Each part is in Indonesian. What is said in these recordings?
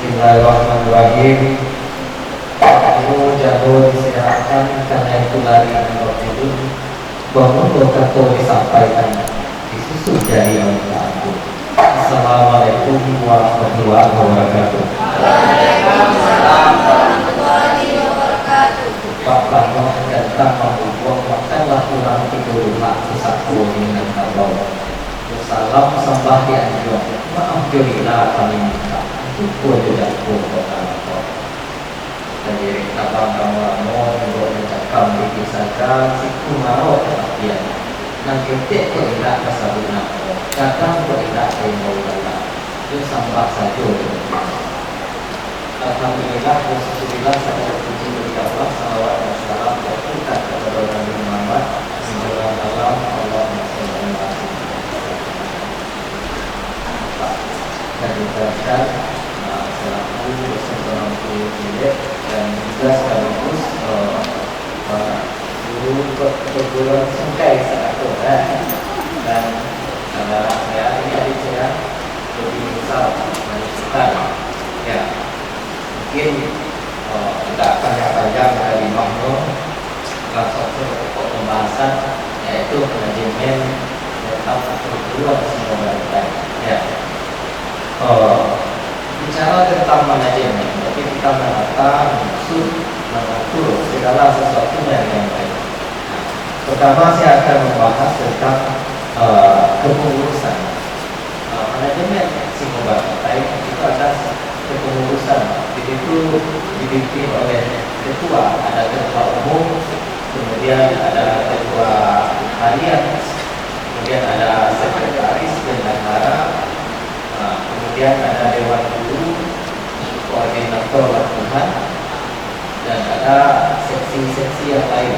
Bismillahirrahmanirrahim. Aku jauh diserahkan karena itu lari dengan tidur. Bangun doa disampaikan disusul dari Allah. Assalamualaikum warahmatullahi wabarakatuh. Waalaikumsalam warahmatullahi wabarakatuh. Pak Prano datang membuang makanlah kurang tidurlah bersatu dengan Allah. Salam sembah di anjur. Maaf jodilah kami minta. Syukur tidak pun Allah. Jadi abang kamu untuk mencakap diri saja siku marot kematian. Nang ketik kau tidak kesabuna. Kadang kau tidak mau lelah. Itu sembah saja. Alhamdulillah, Rasulullah SAW beri Allah salawat dan salam berkat kepada Nabi Muhammad sallallahu alaihi wasallam. Dan dikatakan selaku seorang guru cilik dan juga sekaligus guru perguruan sungkai saat itu dan saya ini adik saya lebih besar dari kita ya. Mungkin tidak panjang-panjang dari makhluk langsung ke pokok pembahasan yaitu manajemen tentang perguruan singgungan ya. Bicara tentang manajemen, tapi kita menata maksud mengatur segala sesuatunya yang baik. Pertama saya akan membahas tentang kepengurusan. Manajemen singgungan itu ada kepengurusan. Itu dipimpin oleh ketua, ada ketua umum, kemudian ada ketua harian, kemudian ada sekretaris bendahara, kemudian ada dewan guru, koordinator latihan, dan ada seksi-seksi yang lain.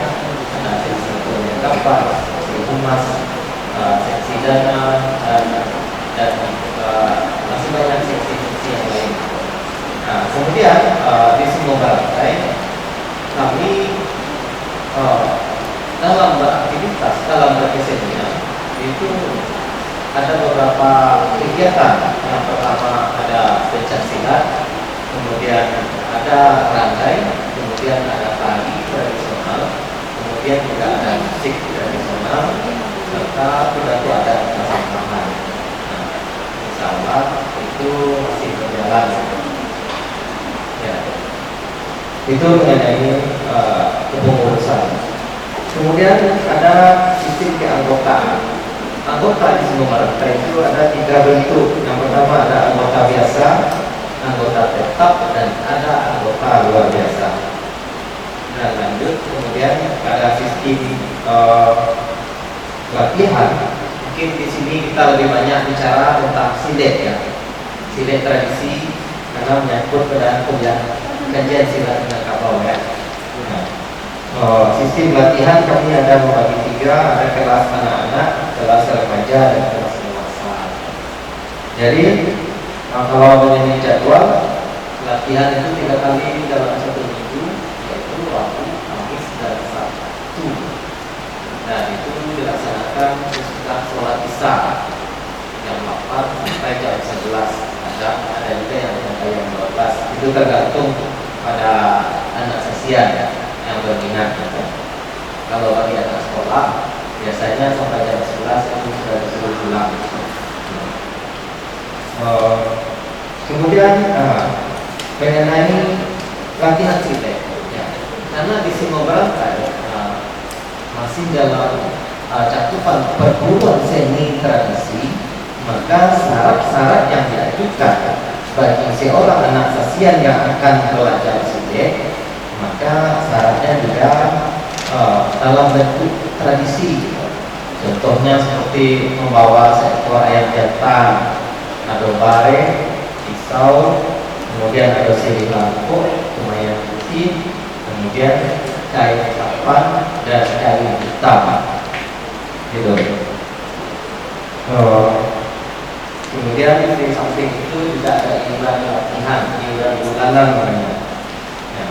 Ada seksi perlengkapan, seksi humas, seksi dana, dan masih banyak seksi-seksi yang lain. Nah, kemudian di semua partai kami dalam beraktivitas, dalam berkesenian itu ada beberapa kegiatan. Yang pertama ada pencak silat, kemudian ada rantai, kemudian ada tari tradisional, kemudian juga ada musik tradisional, serta pidato adat Pasaman. Nah, insyaallah itu masih berjalan. Ya, itu mengenai kepengurusan. Kemudian ada sistem keanggotaan. Anggota di semua partai itu ada 3 bentuk. Yang pertama ada anggota biasa, anggota tetap, dan ada anggota luar biasa. Dan lanjut kemudian ada sistem latihan. Mungkin di sini kita lebih banyak bicara tentang silet ya, silet tradisi. Karena menyangkut pada kajian silat Minangkabau ya. Sistem latihan kami ada membagi 3, ada kelas anak-anak, kelas remaja, dan kelas dewasa. Jadi kalau mengenai jadwal latihan itu 3 kali dalam 1 minggu, yaitu Rabu, Kamis, dan Sabtu. Nah itu dilaksanakan sesudah sholat isya jam 8 sampai jam 11. Ada juga yang sampai jam 12. Itu tergantung pada anak sesian yang berminat. Kalau bagi anak sekolah biasanya sampai jam 11 itu sudah disuruh pulang. Kemudian mengenai latihan silet ya. Karena di semua berantai masih dalam cakupan perguruan seni tradisi, maka syarat-syarat yang diajukan bagi seorang anak sasian yang akan belajar silet, maka syaratnya juga dalam bentuk tradisi. Contohnya seperti membawa seekor ayam jantan, ada bare, pisau, kemudian ada sirih lampu, kemudian putih, kemudian kain kapan, dan kain hitam. Gitu. Kemudian di samping itu juga ada iuran latihan, iuran bulanan namanya. Ya.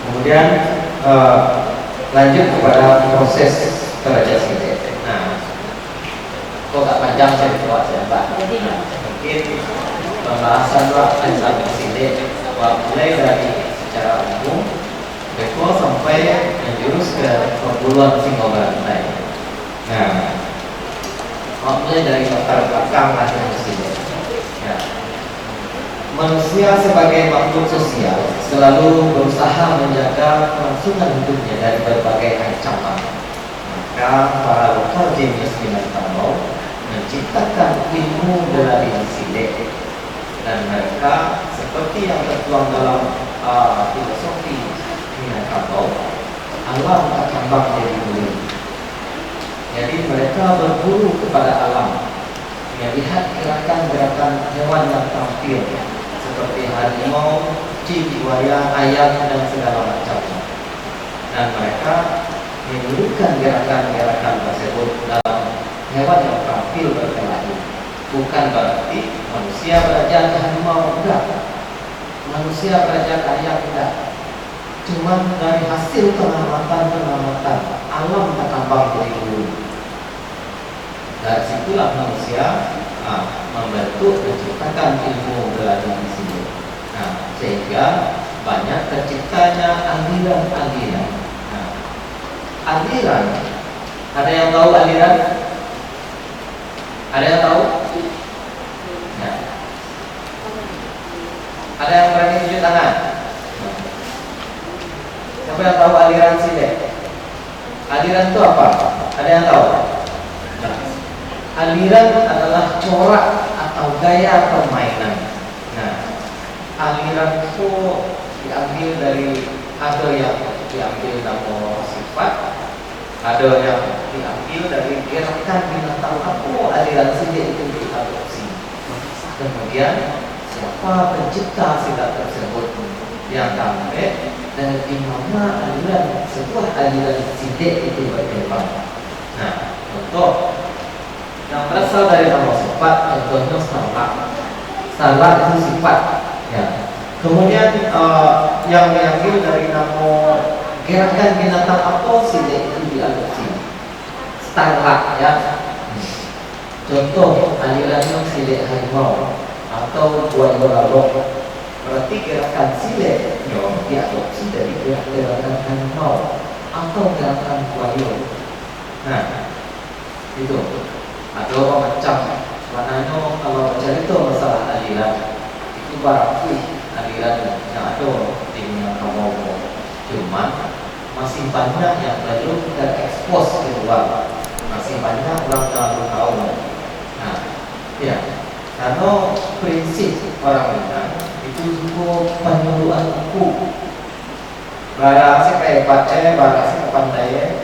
Kemudian lanjut kepada proses belajar silet. Nah, kok tak panjang saya buat ya Pak. Mungkin pembahasan doa sampai sini, mulai dari secara umum, beko sampai menjurus ke perpuluhan singo berantai. Nah, mulai dari latar belakang lahir sini. Ya. Manusia sebagai makhluk sosial selalu berusaha menjaga kelangsungan hidupnya dari berbagai ancaman. Maka para lokal jenis Minangkabau menciptakan ilmu bela diri silet, dan mereka seperti yang tertuang dalam filosofi Minangkabau, alam tak kembang jadi bulu. Jadi mereka berburu kepada alam, melihat gerakan-gerakan hewan yang tampil seperti harimau, kucing, buaya, ayam, dan segala macamnya. Dan mereka menirukan gerakan-gerakan tersebut dalam hewan yang tampil berkelahi. Bukan berarti manusia belajar ke harimau, enggak. Manusia belajar ke ayam, enggak. Cuma dari hasil pengamatan alam berkembang dari dulu. Dari situlah manusia membentuk menciptakan ilmu bela diri sini. Nah, sehingga banyak terciptanya aliran-aliran. Nah, aliran, ada yang tahu aliran? Ada yang tahu? Nah, ada yang berani tunjuk tangan? Siapa yang tahu aliran sini? Aliran itu apa? Ada yang tahu? Nah, aliran adalah corak atau gaya permainan. Nah, aliran itu diambil dari, ada yang diambil nama sifat, ada yang diambil dari gerakan binatang apa aliran silat itu diadopsi. Kemudian siapa pencipta silat tersebut yang sampai dan di mana aliran sebuah aliran silat itu berkembang. Nah, contoh yang berasal dari nama sifat, contohnya salak. Salak itu sifat, ya. Kemudian yang diambil dari nama gerakan binatang apa silat itu diadopsi. Salak, ya. Contoh alirannya silat harimau atau buaya lorok. Berarti gerakan silat diadopsi dari gerakan harimau atau gerakan buaya. Nah, itu. Ada macam maknanya kalau cerita masalah aliran itu barangkali aliran yang ada di Minangkabau, cuma masih banyak yang belum terekspos di luar, masih banyak orang yang tahu. Nah, ya, karena prinsip orang Minang itu juga penyuluhan hukum. Barang saya hebat, barang saya pandai,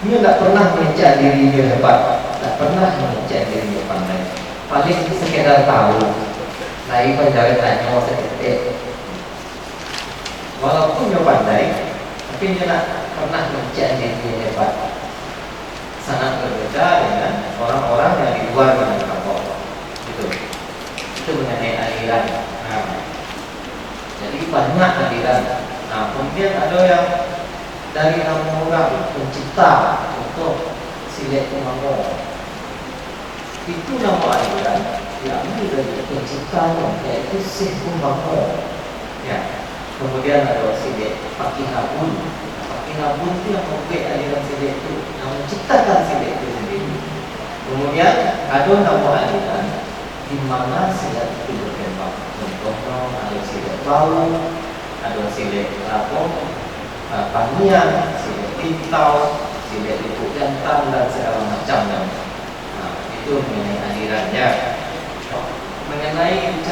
dia tidak pernah mengejar diri dia hebat. Tak pernah mengejar diri dia pandai. Paling sekedar tahu. Naik pencari tanya seketik. Walaupun dia pandai, tapi dia tak pernah mengejar diri dia hebat. Sangat berbeda dengan orang-orang yang di luar Minangkabau. Itu mengenai aliran. Nah, jadi banyak aliran. Nah, kemudian ada yang dari nama orang pencipta, contoh silat Kumanggo. Itu nama aliran diambil dari penciptanya, yaitu Syekh Kumanggo. Ya. Kemudian ada silat Pakihabun. Pakihabun itu yang membuat aliran silat itu, yang menciptakan silat itu sendiri. Kemudian ada nama aliran di mana silat itu berkembang. Contohnya ada silat bau, ada silat panian, silat tintau, silat liput jantan, dan segala macamnya. Itu mengenai alirannya. Mengenai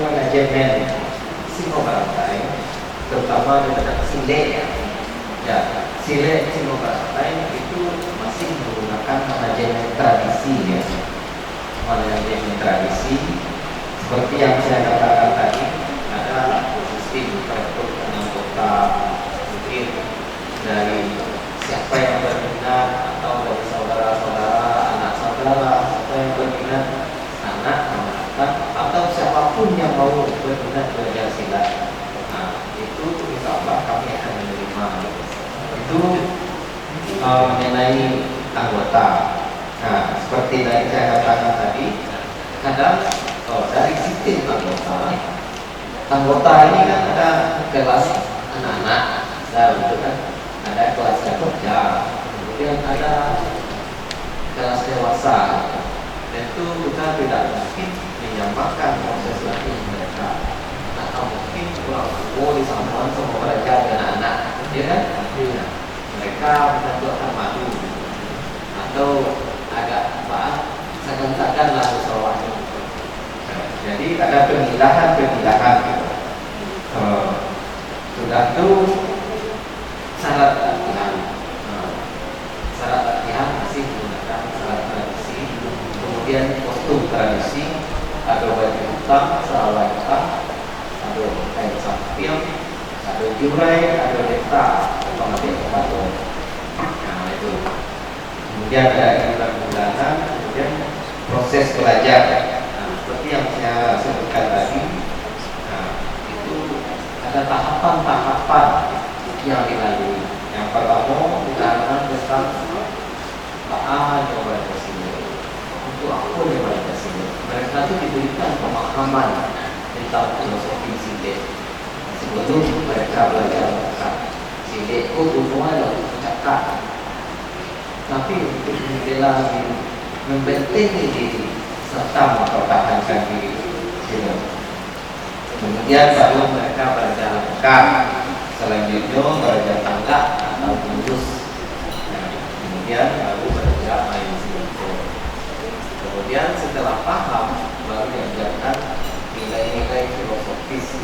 manajemen singo berantai, terutama daripada silat, ya, silat singo berantai itu masih menggunakan manajemen tradisi, ya. Manajemen tradisi seperti yang saya katakan tadi, ada sistem perekrut anggota, mungkin dari siapa yang berminat atau dari saudara-saudara, anak saudara, siapa yang berminat, anak, atau siapapun yang mau berminat belajar silat. Nah, itu insyaallah kami akan menerima. Itu mengenai anggota. Nah, seperti yang saya katakan tadi, kadang dari sistem anggota. Anggota ini kan ada kelas anak-anak, gitu kan, ada kelas remaja, kemudian ada kelas dewasa. Dan itu kita tidak mungkin menyamakan proses latihan mereka, atau mungkin kurang disamakan sama mereka dengan anak, ya kan? Nah, mereka tentu akan malu atau agak seakan-akan lah soalnya. Jadi ada pemilahan gitu. Sudah itu syarat latihan. Syarat latihan masih menggunakan syarat tradisi, kemudian kostum tradisi, ada baju hitam, selawat hitam, ada kain samping, ada jurai, ada deta, pengambil batu. Nah itu. Kemudian ada bulan-bulanan, kemudian proses belajar. Nah, seperti yang saya sebutkan tadi, nah, itu ada tahapan-tahapan yang dilalui. Yang pertama kita akan tentang apa yang Pancasila. Untuk apa yang Pancasila? Mereka itu diberikan pemahaman tentang filosofi Sile sebelum mereka belajar mengucap. Sile itu tujuannya untuk mengucapkan, tapi untuk membela diri, membentengi diri, serta mempertahankan diri. Kemudian baru mereka belajar lengkap, selanjutnya belajar tanggap atau lurus. Nah, kemudian baru belajar main silento. Kemudian setelah paham, baru diajarkan nilai-nilai filosofis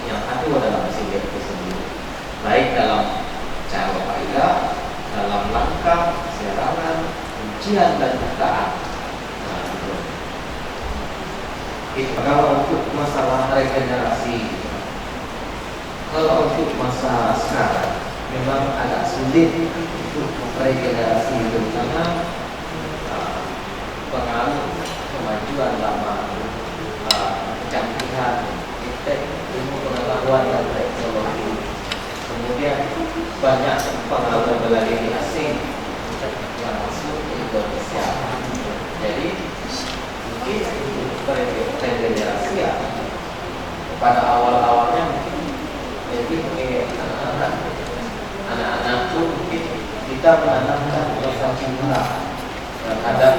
yang ada dalam silento itu sendiri, baik dalam cara faedah, dalam langkah, serangan, ujian dan bukaan. Nah, itu. Kalau untuk masalah regenerasi, kalau untuk masa sekarang memang agak sulit untuk regenerasi, karena pengaruh kemajuan lama, kecanggihan, ilmu pengetahuan dan teknologi. Kemudian banyak pengaruh dari asing yang masuk ke Indonesia. Jadi mungkin regenerasi ya pada awal-awalnya mungkin lebih ke anak-anak pun mungkin kita menanamkan rasa cinta terhadap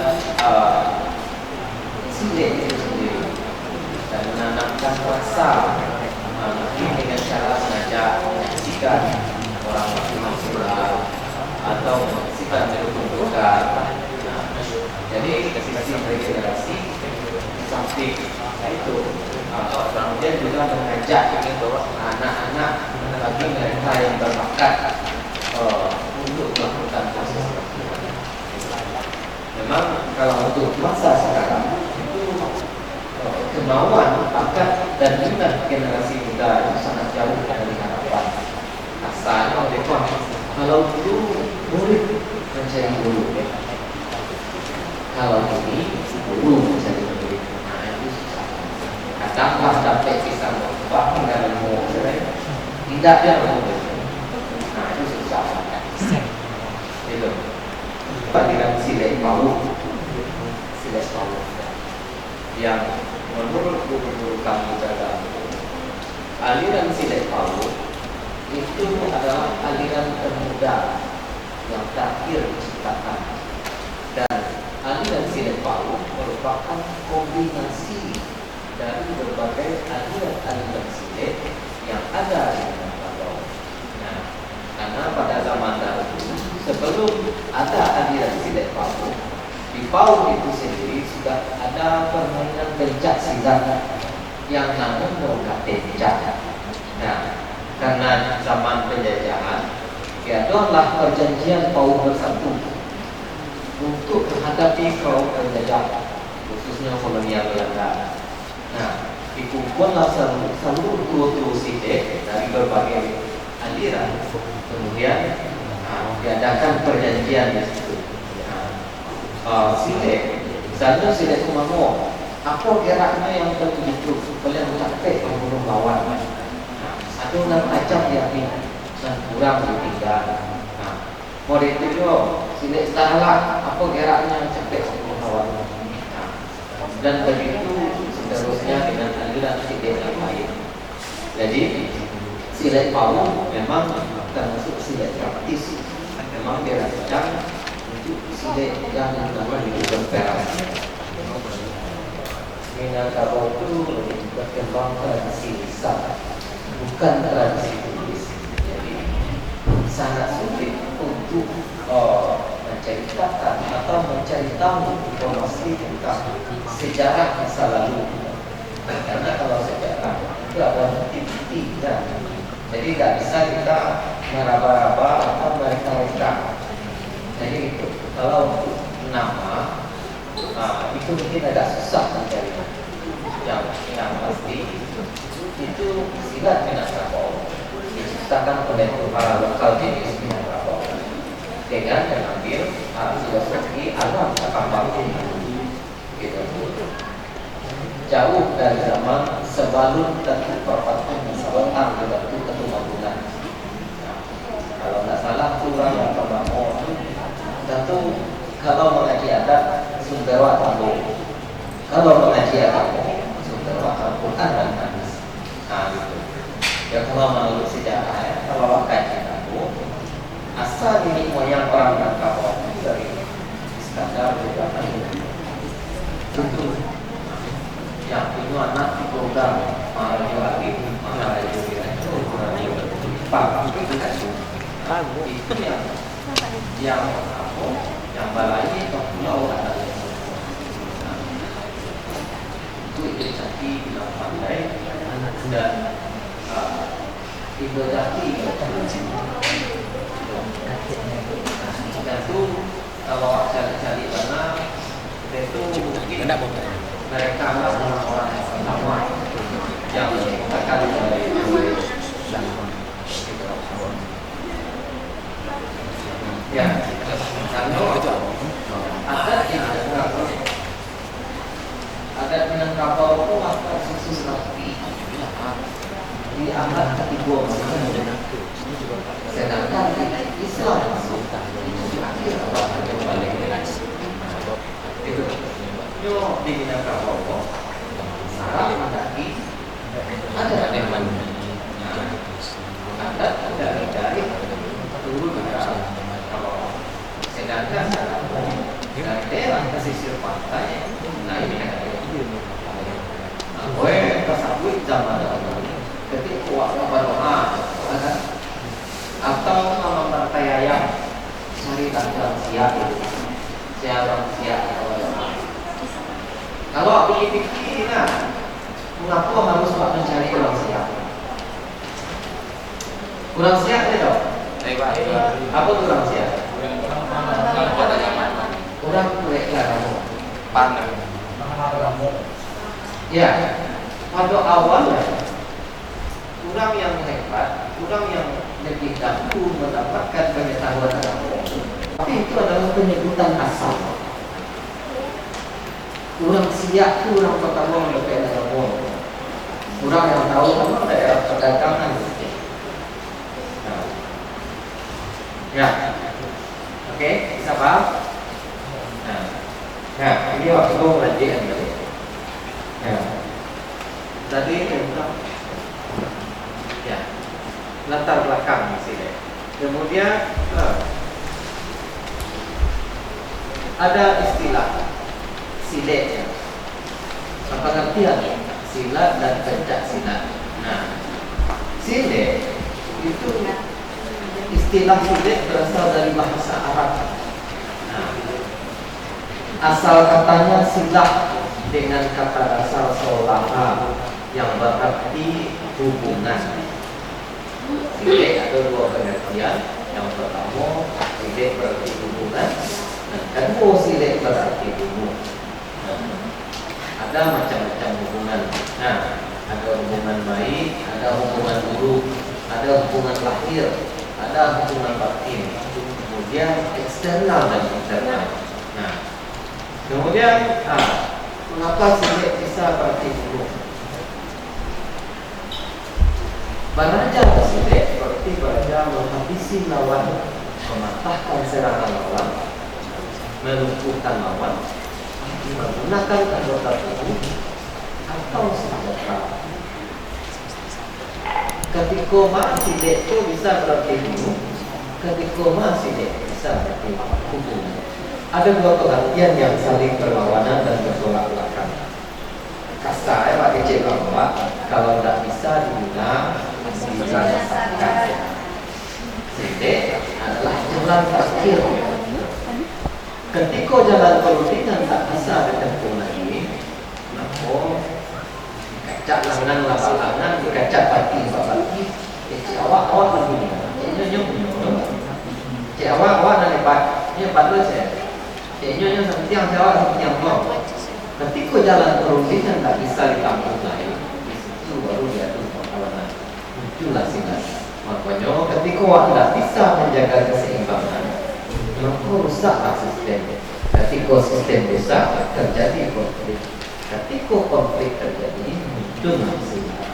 Sile itu sendiri dan menanamkan rasa mungkin dengan cara sengaja menyaksikan orang masing-masing atau menyaksikan bentuk-bentukan. Jadi sisi regenerasi samping itu kemudian juga mengajak bahwa anak-anak bagi mereka yang berbakat untuk melakukan proses. Memang kalau untuk masa sekarang itu kemauan, bakat dan minat generasi muda itu sangat jauh dari harapan. Asalnya mereka kalau dulu murid menjadi guru, kalau ini guru menjadi murid, nah itu susah. Kadang-kadang sampai bisa membangun dan mau tidak dia murid, nah itu susah. Itu aliran Sile Pawu yang menurut guru kami jaga, aliran Sile Pawu itu adalah aliran termuda yang terakhir diciptakan, dan aliran Sile Pawu merupakan kombinasi dari berbagai aliran Sile yang ada di Minangkabau. Nah, karena pada zaman dahulu sebelum ada aliran Sile Pawu, di Pawu itu sendiri sudah ada permainan pencak silat yang namanya pencak. Nah, karena zaman penjajahan, diadalah perjanjian Pawu Bersatu untuk menghadapi kaum penjajah, khususnya kolonial Belanda. Nah, dikumpullah seluruh kru Sile dari berbagai aliran, kemudian diadakan perjanjian di situ. Sile, misalnya Sile Kumamo, apa geraknya yang tertuju supaya mencapai membunuh lawan. Ada enam macam yakni dan kurang ditinggal. Mode itu juga Sile Stahala, apa geraknya mencapai membunuh lawan. Dan begitu seterusnya dengan lain. Jadi silet palu memang termasuk silet praktis, memang dirancang untuk silet yang namanya berperan. Minangkabau itu berkembang tradisi lisan, bukan tradisi tulis. Jadi sangat sulit untuk menceritakan atau mencari tahu informasi tentang sejarah masa lalu. Karena kalau sejarah itu ada bukti-bukti kan. Jadi tidak bisa kita meraba-raba atau mereka-reka. Jadi itu kalau untuk nama itu mungkin agak susah mencari. Yang pasti itu silat Minangkabau diciptakan oleh para lokal jenis Minangkabau dengan mengambil filosofi alam Kakambau gitu. Jauh dari zaman sebelum tentu perpaduan Selatan tentu ketumabunan. Kalau nggak salah kurang atau Bamo tentu kalau mengaji adat Sumberwa Tambo, kalau mengaji adat Sumberwa Al-Quran dan Hadis. Nah gitu. Ya kalau menurut sejarah ya, kalau kaji Tambo asal ini moyang orang Minangkabau dari Iskandar juga tentu yang itu anak di program Maharaja Wali, Maharaja Pak itu kan itu yang apa? Yang balai itu pulau ada. Itu jadi bilang pandai dan Indo Jati dan itu kalau cari-cari mana itu mungkin mereka adalah orang-orang yang pertama yang akan ya, ada Minangkabau itu apa susun rapi dianggap ketiga sedangkan Islam itu yo di Minangkabau sarap mendaki ada yang ada dari turun ke sedangkan dari daerah pesisir pantai, nah ini kan gue kesabut zaman dahulu ketika waktu berdoa atau nama partai ayam cari tanggal siap itu siapa siap kalau aku pikir mengapa harus mencari orang siap kurang siap ya dong apa tuh kurang siap kurang mereka kamu pandang ya pada awalnya kurang yang hebat kurang yang lebih dahulu mendapatkan pengetahuan agama tapi itu adalah penyebutan asal kurang siap kurang pertama mendapat agama kurang yang tahu apa daerah perdagangan ya oke, bisa paham? Nah, ini waktu itu mengaji kan tadi. Tadi ya, latar belakang di sini. Kemudian ada istilah silet ya. Apa artinya? Silat dan pencak silat. Nah, silet itu istilah silet berasal dari bahasa Arab. Nah, asal katanya silah dengan kata dasar solaha yang berarti hubungan. Silet ada dua pengertian. Yang pertama silet berarti hubungan, dan kedua silet berarti hubungan. Ada macam-macam hubungan. Nah, ada hubungan baik, ada hubungan buruk, ada hubungan lahir, ada hubungan batin, kemudian eksternal dan internal. Nah, kemudian mengapa silet bisa berarti buruk? Baraja silet berarti baraja menghabisi lawan, mematahkan serangan lawan, melumpuhkan lawan, menggunakan anggota tubuh atau senjata. Ketika masih dek itu bisa berarti dulu, ketika masih dek bisa berarti hubungan. Ada dua pengertian yang saling berlawanan dan bertolak belakang. Kasar Pak Kecil bahwa kalau tidak bisa dibilang dirasakan. Sidek adalah jalan terakhir. Ketika jalan perundingan tak bisa ditempuh lagi, maka kacak langan lapangan, dikacak bati bati, awak dunia, awak nak lepas, ni lepas tu saya, seperti yang jawab seperti yang belum. Ketika jalan perundingan tak bisa ditampung lagi, itu baru dia tu perlawanan. Itulah silat. Makanya ketika awak tidak bisa menjaga keseimbangan, maka rusaklah sistem. Ketika sistem rusak, terjadi konflik. Ketika konflik terjadi, muncullah silat.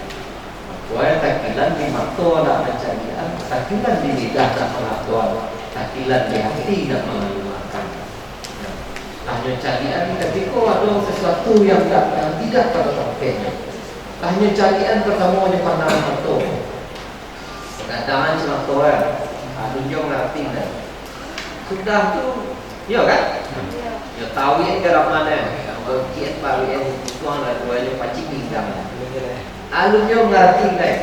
Maka takilan di mata nak pencarian, takilan di lidah nak pengatuan, takilan di hati nak mengalumakan. Hanya carian ketika ada sesuatu yang tidak pada tempatnya. Hanya carian pertama dia pandang mata. Kadang-kadang cuma tuan, tunjuk ngerti dah. Sudah tu, ya kan? Ya tahu yang kerap mana, berkiat baru yang tuan lah tuan yang pacik bintang. Alumnya ngerti dah.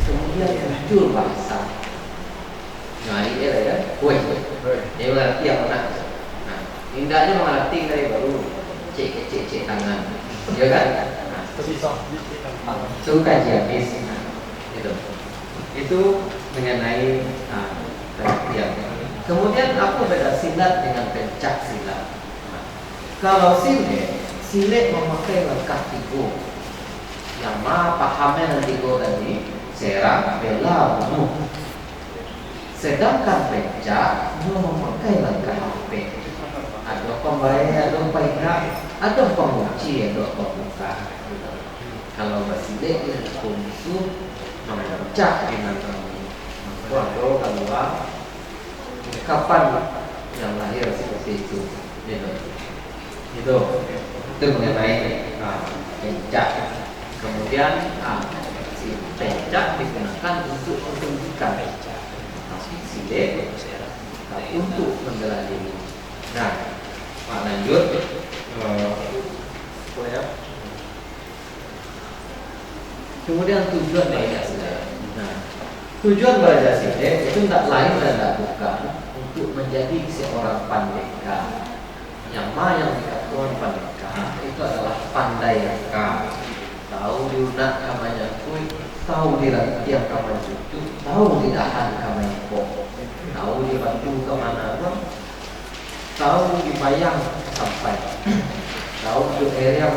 Kemudian muncul bahasa. Nyari dia lah ya, woi, dia ngerti apa nak? Indahnya mengerti dari baru cek tangan, ya kan? Suka habis, itu mengenai yang. Kemudian apa beda silat dengan pencak silat? Kalau silat memakai langkah tiga. Yang maha pahamnya nanti tiga tadi, serang, bela, bunuh. Sedangkan pencak memakai langkah HP. Ada pembayar, ada penggerak, ada pengunci, ada pembuka. Kalau bersilat itu musuh memencak dengan kami. Waduh, keluar. Kapan yang lahir seperti itu? Itu mengenai pencak. Kemudian si pencak digunakan untuk pendidikan, tapi silat untuk membela diri. Nah, lanjut. Kemudian tujuan belajar silat. Nah, tujuan belajar silat itu tidak lain dan tidak bukan untuk menjadi seorang pandeka. Yang mana yang dikatakan pandeka itu adalah pandai reka. Tahu diunak kamanya kui, tahu diratiang kamanya cucu, tahu didahan kamanya pok, tahu dibantu kemana pun, tahu dibayang sampai, tahu di area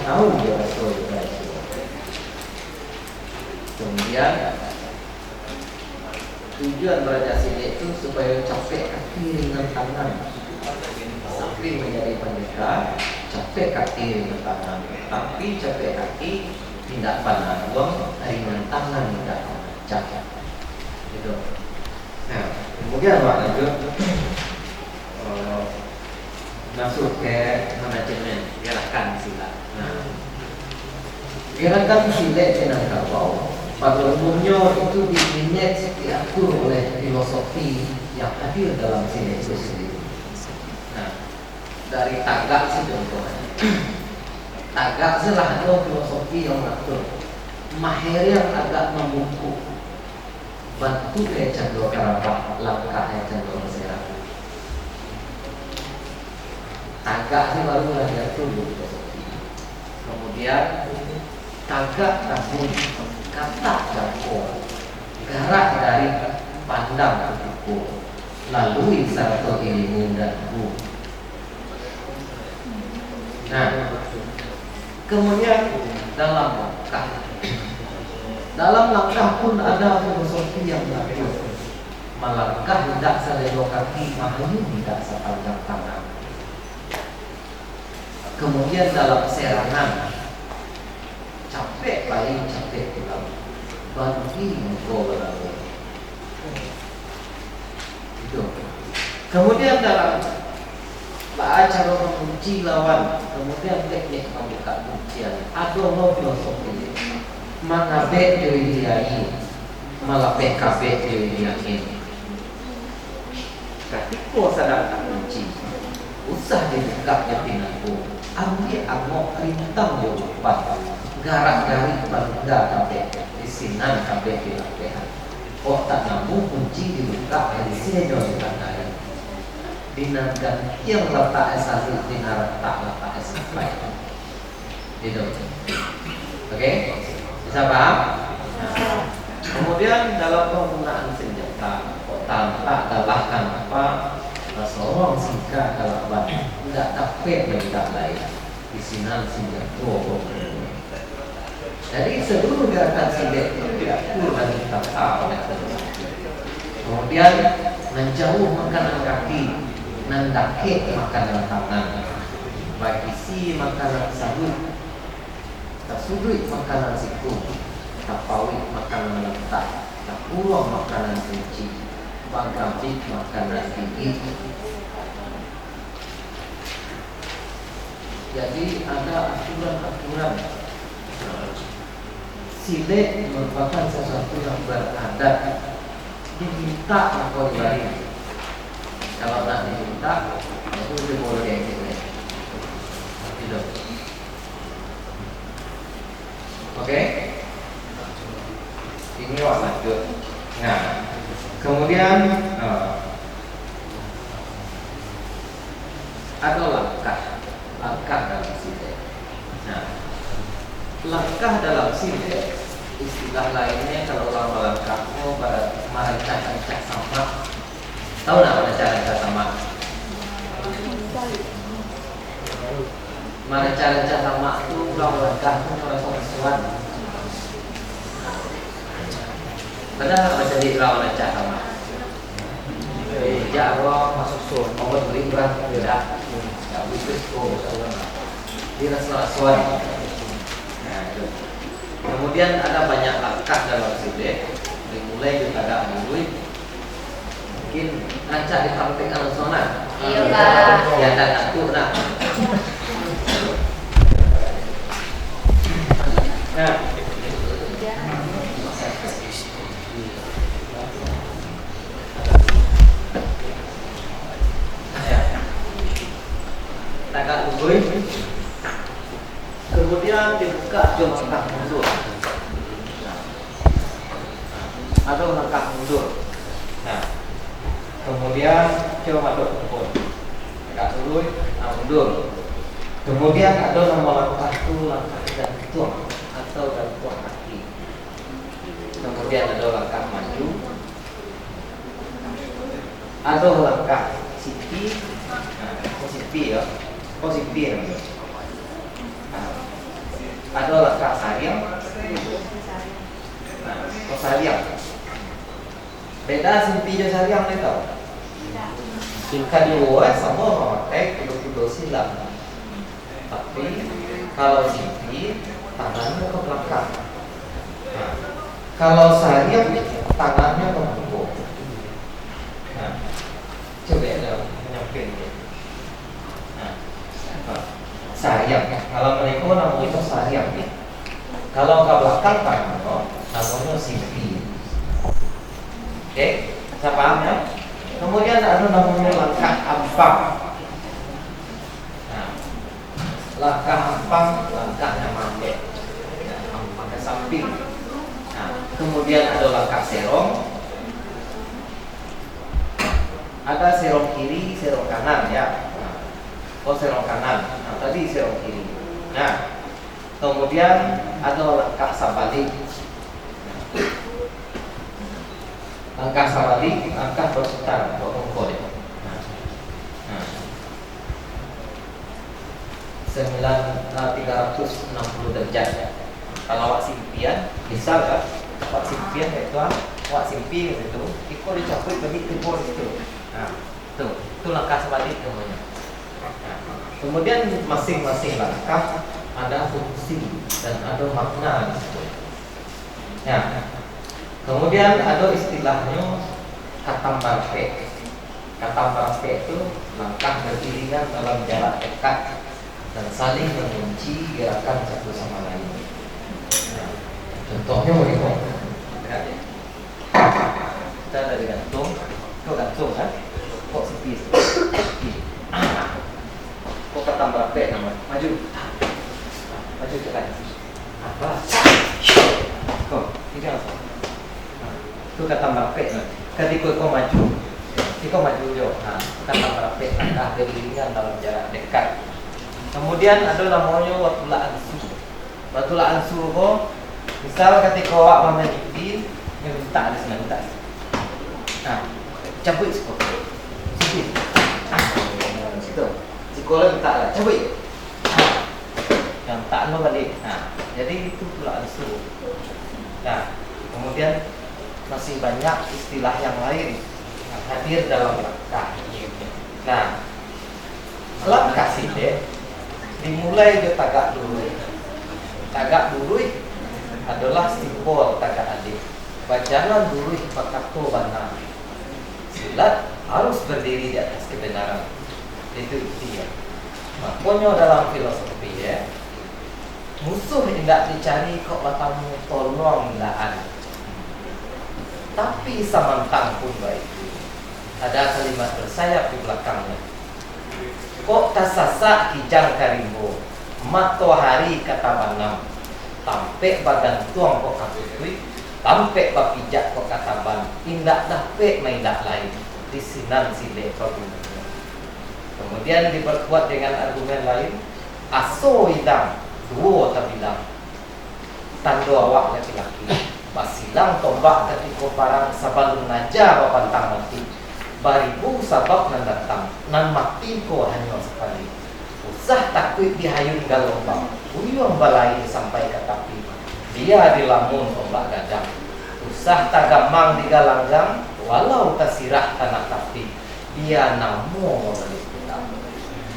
tahu dia rasul. Kemudian tujuan belajar silat itu supaya capek kaki ringan tangan. Sampai menjadi pendekar, capek kaki ringan tangan. Tapi capek kaki tidak pandang uang, ringan tangan tidak capek. Gitu. Nah, kemudian lanjut masuk ke manajemen gerakan silat. Nah, gerakan silat Minangkabau pada umumnya itu diatur oleh filosofi yang hadir dalam silat itu sendiri. Nah, dari tagak sih contohnya. Tagak sih lah ada filosofi yang mengatur. Mahir yang agak membungkuk. Bantu kayak cendol karabah, langkah kayak cendol serap. Tagak sih baru belajar dulu filosofi. Kemudian tagak tahun kata jangkau, gerak dari pandang ke pukul, lalui satu ilmu dan bu. Nah, kemudian dalam langkah pun ada filosofi yang bagus. Melangkah tidak selebok kaki, mahayu tidak sepanjang tangan. Kemudian dalam serangan, capek lain capek pulang, bagi muka berlalu. Itu. Kemudian dalam cara mengunci lawan, kemudian teknik membuka kuncian, ada filosofi. Mangabek dewi diai, malapek kabek dewi diangin. Ketika sadar tak kunci, usah dibuka pinangku. Ambil amok rintang yo cepat, garak-garik bangga kabek, isinan kabek dilapehan. Oh tak namu kunci dibuka dari sini jauh tangan. Dinamkan yang letak esasi dinarak tak letak esasi. Gitu. Oke? Bisa paham? Nah. Kemudian dalam penggunaan senjata, tanpa galahkan apa, sorong singkat kalaban, tidak capek tidak lain. Di sini senjata. Jadi seluruh gerakan silet itu tidak perlu dan ditata oleh teman. Kemudian menjauh makanan kaki, nandake makanan tangan, baik isi makanan sabut, tasudui makanan siku, tapawi makanan letak, tapuruang makanan kunci, bagabik makanan tinggi. Jadi ada aturan-aturan. Silet merupakan sesuatu yang beradat, diminta atau diberi. Kalau nak diminta, itu boleh kayak gitu. Gitu. Oke? Ini lanjut. Nah, kemudian ada langkah dalam silet. Nah, langkah dalam silet istilah lainnya kalau orang melangkah pada merancang sama. Tahu nak merancang sama? Merancang sama itu kalau melangkah itu merasa sesuatu. Padahal macam di lawan merancang sama. Ya Allah masuk sun, mau beli berat tidak? Tak bisa dia rasa sesuatu. Kemudian ada banyak langkah dalam silet. Dimulai juga ada mulut. Mungkin rancak dipraktikkan langsung nak. Iya Pak. Ya dan aku nak. Nah. Tagak mulut. Kemudian dibuka jom langkah mundur. Atau langkah mundur. Nah, kemudian coba masuk kumpul. Agak turun, mundur. Kemudian ada nama langkah itu langkah gantung atau gantung kaki. Kemudian ada langkah maju. Ada langkah sipi. Nah, sipi ya. Sipi namanya. Ada langkah sariam. Nah, sariam. Beda simpi dan sariam ni tahu. Kedua sama memakai kedua silam. Tapi kalau simpi tangannya ke belakang. Nah, kalau sariam tangannya ke punggung. Nah, coba ada menyamping. Sariam. Kalau mereka namanya itu sariam. Kalau ke belakang tangan, namanya simpi. Oke, saya paham ya. Kemudian ada namanya langkah ampang. Nah, langkah ampang, langkahnya mandek. Ampang ke samping. Nah, kemudian ada langkah serong. Ada serong kiri, serong kanan ya. Serong kanan. Nah, tadi serong kiri. Nah, kemudian ada langkah sabalik. Langkah sabalik, langkah berputar, berkumpul. Nah, 360 derajat. Kalau wak simpian, bisa kan? Wak simpian itu, wak simpi itu, ikut dicaput bagi timbul itu. Nah, itu langkah sabalik namanya. Kemudian masing-masing langkah ada fungsi dan ada makna. Ya. Kemudian ada istilahnya katambarpe. Katambarpe itu langkah beriringan dalam jarak dekat dan saling mengunci gerakan satu sama lain. Nah, Contohnya begini. Kita ada gantung, kau gantung kan? Kok sepi? Kok kata berapa nama? Maju ke kanan. Apa? Kau, ini apa? Kau kata berapa? Ketika kau maju, kau maju jo. Kata berapa? Langkah beriringan dalam jarak dekat. Kemudian ada namanya watulaan suruh. Watulaan suruh, misal ketika awak main TV, yang minta ada senang minta. Cabut sekolah. Sikit. Situ. Sekolah minta lah, cabut. Yang tak lo balik. Jadi itu tulaan suruh. Kemudian masih banyak istilah yang lain yang hadir dalam langkah. Langkah sih dimulai dari tagak dulu. Tagak dulu adalah simbol tagak adik. Bacalah dulu pakato bana. Silat harus berdiri di atas kebenaran. Itu dia. Makanya dalam filosofi musuh tidak dicari kok batamu tolong laan. Tapi samantang pun baik. Ada kalimat bersayap di belakangnya. Kok tasasa kijang karimbo, matahari kata banam, tampe badan tuang kok katutui, tampe bapijak kok kata ban, indak dape maindak lain, disinan sile problem. Kemudian diperkuat dengan argumen lain, aso hidang, duo tabilang, tando awak laki-laki, basilang tombak ketika parang sabalun naja bapantang mati. Baribu sabab nan datang nan mati ko hanya sekali. Usah takut dihayun galombang, uyung balai sampai ke tapi. Dia dilamun ombak gadang. Usah tagamang digalanggang, walau tasirah tanah tapi. Dia namo balik pinang.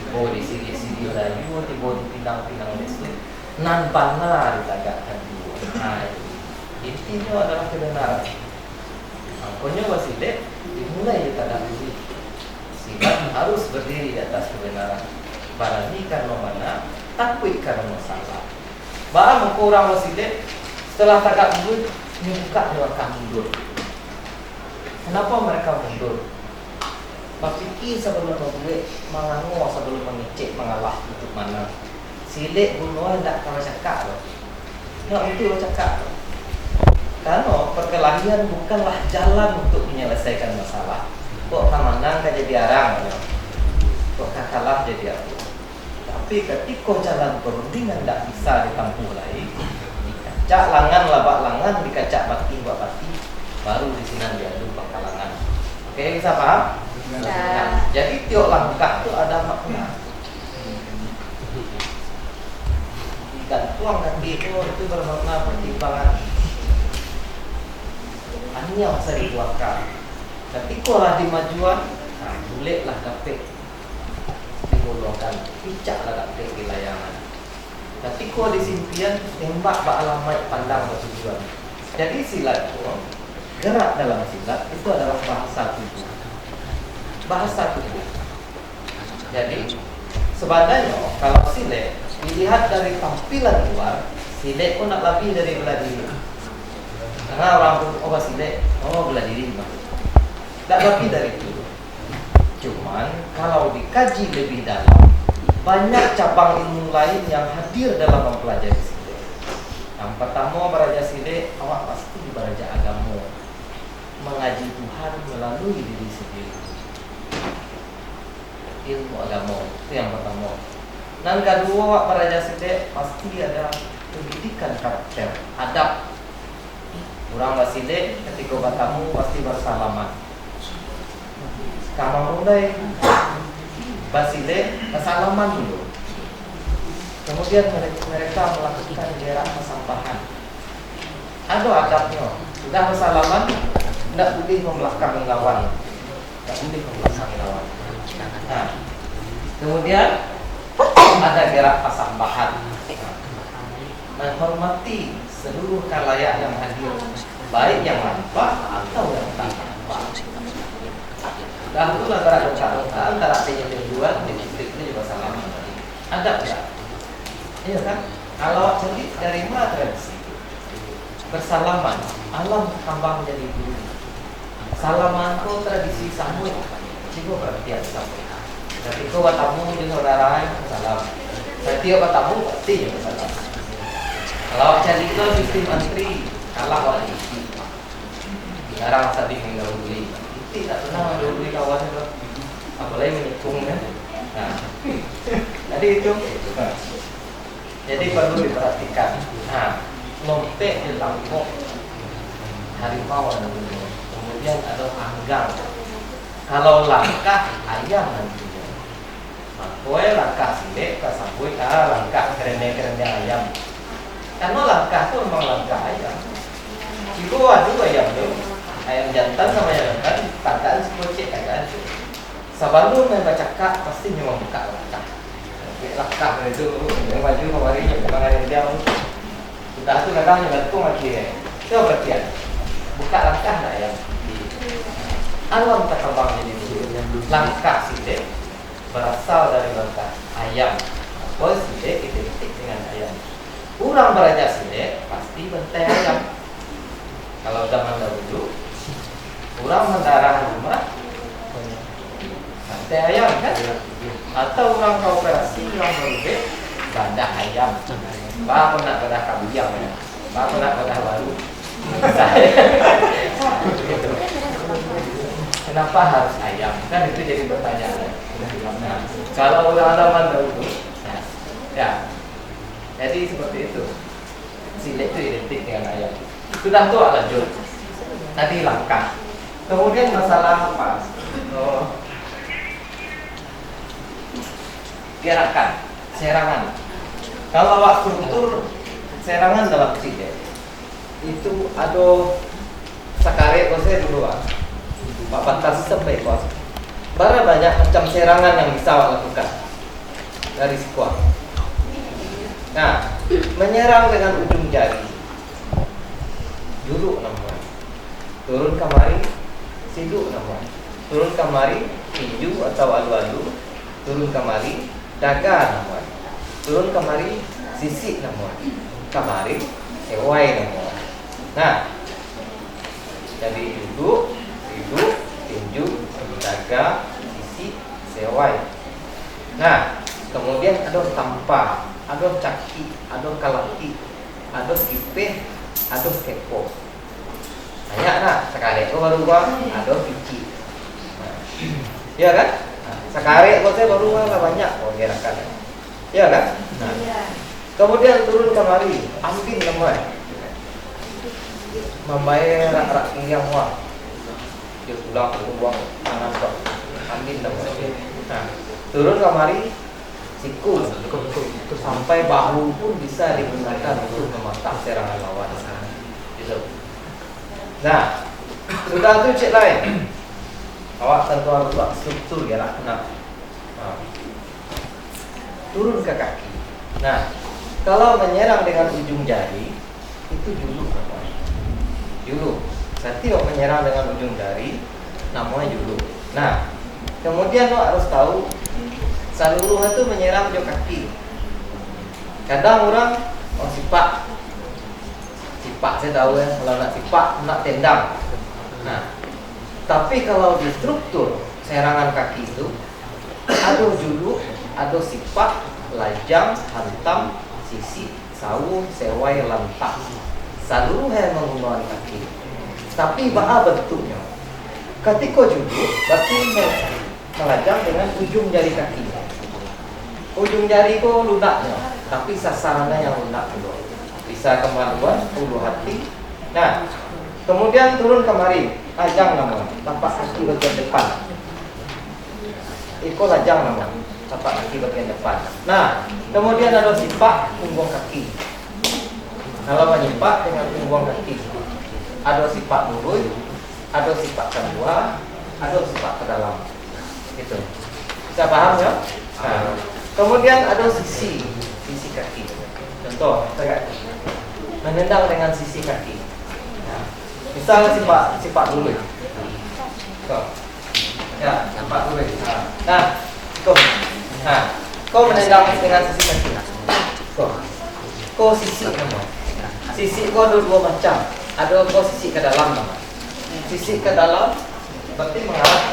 Tibo di sini layu, tibo di pinang-pinang listrik. Nan bana ditagakkan dua. Intinya adalah kebenaran. Makanya wasile dimulai di tagak dulu. Silat harus berdiri di atas kebenaran. Barani karena mana, takut karena masalah. Bahkan kurang wasile setelah tagak dulu membuka mereka mundur. Kenapa mereka mundur? Berpikir sebelum membuat, mengangguk sebelum mengecek, mengalah untuk mana. Silik bunuh tidak kalah cakap loh. Tidak untuk cakap loh. Karena perkelahian bukanlah jalan untuk menyelesaikan masalah. Kok menang kan jadi arang, kok kalah jadi aku. Tapi ketika jalan perundingan tidak bisa ditempuh lagi, dikacak langan labak langan, dikacak bati bati, baru di sini diadu pengkalangan. Oke, bisa paham? Nah, jadi tiap langkah itu ada makna. Gantung kaki itu bermakna pertimbangan. Hanya masa dikeluarkan. Tapi kalau di majuan, bolehlah dapat dimulangkan, picaklah dapat di layangan. Tapi kalau di simpian, tembak bak alamat pandang bertujuan. Jadi silat itu, gerak dalam silat itu adalah bahasa tubuh. Bahasa tubuh. Jadi sebenarnya kalau silat dilihat dari tampilan luar, silat pun nak lebih dari bela diri. Karena orang pun silat, bela diri tak lebih dari itu. Cuman kalau dikaji lebih dalam, banyak cabang ilmu lain yang hadir dalam mempelajari silat. Yang pertama belajar silat, awak pasti belajar agama, mengaji Tuhan melalui diri sendiri. Ilmu agama itu yang pertama. Dan kedua, awak belajar silat pasti ada pendidikan karakter, adab. Orang basile ketika bertemu pasti bersalaman. Kamu mulai basile bersalaman dulu. Kemudian mereka melakukan jarak persampahan. Ada adabnya. Sudah bersalaman, tidak boleh membelakangi lawan. Tidak boleh membelakangi lawan. Nah, kemudian ada jarak persampahan. Menghormati seluruh khalayak yang hadir, baik yang nampak atau yang tak nampak. Dan itu antara antara yang dua di ini juga sama. Ada enggak? Iya kan? Kalau jadi dari mana tradisi? bersalaman, alam kambang jadi bulu. Salaman itu tradisi sambut, cikgu perhatian sambut. Ketika bertamu di saudara salam, setiap bertamu pasti salam. Kalau jadi itu sistem antri, kalah orang isi. Sekarang tadi tinggal beli, tidak pernah beli kawan itu, apalagi menyekungnya. Nah, jadi itu. Jadi perlu diperhatikan. Nah, lompek di langkok harimau namanya. Kemudian ada anggang. Kalau langkah ayam nantinya. Kue langkah silek, kasambui langkah kerene ayam. Karena langkah itu memang langkah ayam. Jika ada ayam tu, ayam jantan sama ayam jantan, keadaan sekocek kan. Sebelum memang cakap pasti memang buka langkah. Langkah itu yang maju kemarin yang memang ada dia. Sudah tu kadang yang tu makin. Itu perhatian. Buka langkah lah yang di alam terbang jadi langkah silek berasal dari langkah ayam. Kalau silek identik dengan ayam. Orang belajar silek pasti bentai ayam. Kalau zaman dahulu, orang mendarah rumah bentai ayam kan? Atau orang kooperasi orang berbeda bandah ayam. Bah nak bandah kambing, bah nak bandah baru. Kenapa harus ayam? Kan itu jadi pertanyaan. Nah, kalau orang zaman dahulu, ya. Jadi seperti itu. Silek itu identik dengan ayam. Sudah tua lanjut. Tadi langkah. Kemudian masalah apa? Gerakan, serangan. Kalau waktu struktur serangan dalam silek itu ada sakare kose dulu Pak Batas sampai kos. Bara banyak macam serangan yang bisa lakukan dari sekuat. Nah, menyerang dengan ujung jari. Dulu namanya. Turun kemari, siduk namanya. Turun kemari, tinju atau alu-alu. Turun kemari, daga namanya. Turun kemari, sisik namanya. Kemari, sewai namanya. Nah, jadi duduk, tinju, daga, sisik, sewai. Nah, kemudian ada tampa, ada caki, ada kalaki, ada kipeh, ada kepo. Banyak nak sekarang itu baru ada pici. Nah, ya kan? Nah, sekarang itu baru banyak gerakan. Ya kan? Nah, kemudian turun kemari, ambil namanya. Membayar rak yang wah. Dia pulang buang tangan kok. Ambil namanya. Nah, turun kemari sikul sampai bahu pun bisa digunakan untuk mematah serangan lawan. Gitu. Nah, sudah tu cek lain. Awak tentu harus buat struktur gerak kena. Nah, turun ke kaki. Nah, kalau menyerang dengan ujung jari itu juluk namanya. Juluk. Setiap menyerang dengan ujung jari namanya juluk. Nah, kemudian lo harus tahu seluruh itu menyerang ujung kaki. Kadang orang sipak saya tahu ya, kalau nak sipak nak tendang. Nah, tapi kalau di struktur serangan kaki itu ada juluk, ada sipak, lajang, hantam, sisi, sawu, sewai, lantak. Seluruhnya menggunakan kaki. Tapi bagaimana bentuknya? Ketika juluk berarti melajang dengan ujung jari kaki. Ujung jari itu lunaknya, tapi sasarannya yang lunak dulu. Bisa kemaluan, ulu hati. Nah, kemudian turun kemari, lajang namanya, tapak kaki bagian depan. Iko lajang namanya, tapak kaki bagian depan. Nah, kemudian ada sipak punggung kaki. Kalau menyipak dengan punggung kaki, ada sipak lurus, ada sipak kedua, ada sipak ke dalam. Gitu. Bisa paham ya? Nah, kemudian ada sisi kaki. Contoh, menendang dengan sisi kaki. Nah, misal sipak dulu. Ya, sipak dulu. Nah, kau menendang dengan sisi kaki. Kau sisi kamu. Sisik kau ada dua macam. Ada kau sisik ke dalam, teman. Sisik ke dalam berarti mengarah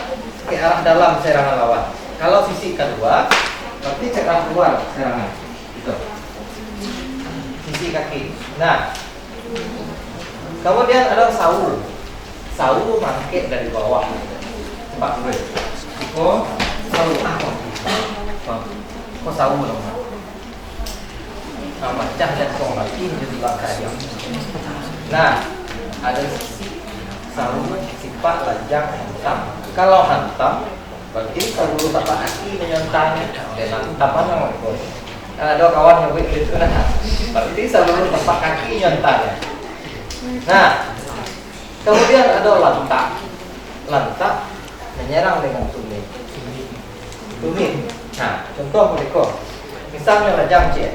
ke arah dalam serangan lawan. Kalau sisik kedua berarti ke arah luar serangan. Gitu. Sisi kaki. Nah, kemudian ada sawu. Sawu mangkit dari bawah. Cepat dulu. Kok sawu apa? Kok sawu dong? Nah, macam dan kong lagi jadi bakar dia. Nah, ada sisi sawu sifat lajang hantam. Kalau hantam berarti sawu tapak kaki menyentang dengan tapak yang itu. Ada kawan yang begitu nah. Berarti sawu tapak kaki nyentang. Nah, kemudian ada lantak. Lantak menyerang dengan tumit. Tumit. Nah, contoh mereka. Misalnya lajang cik.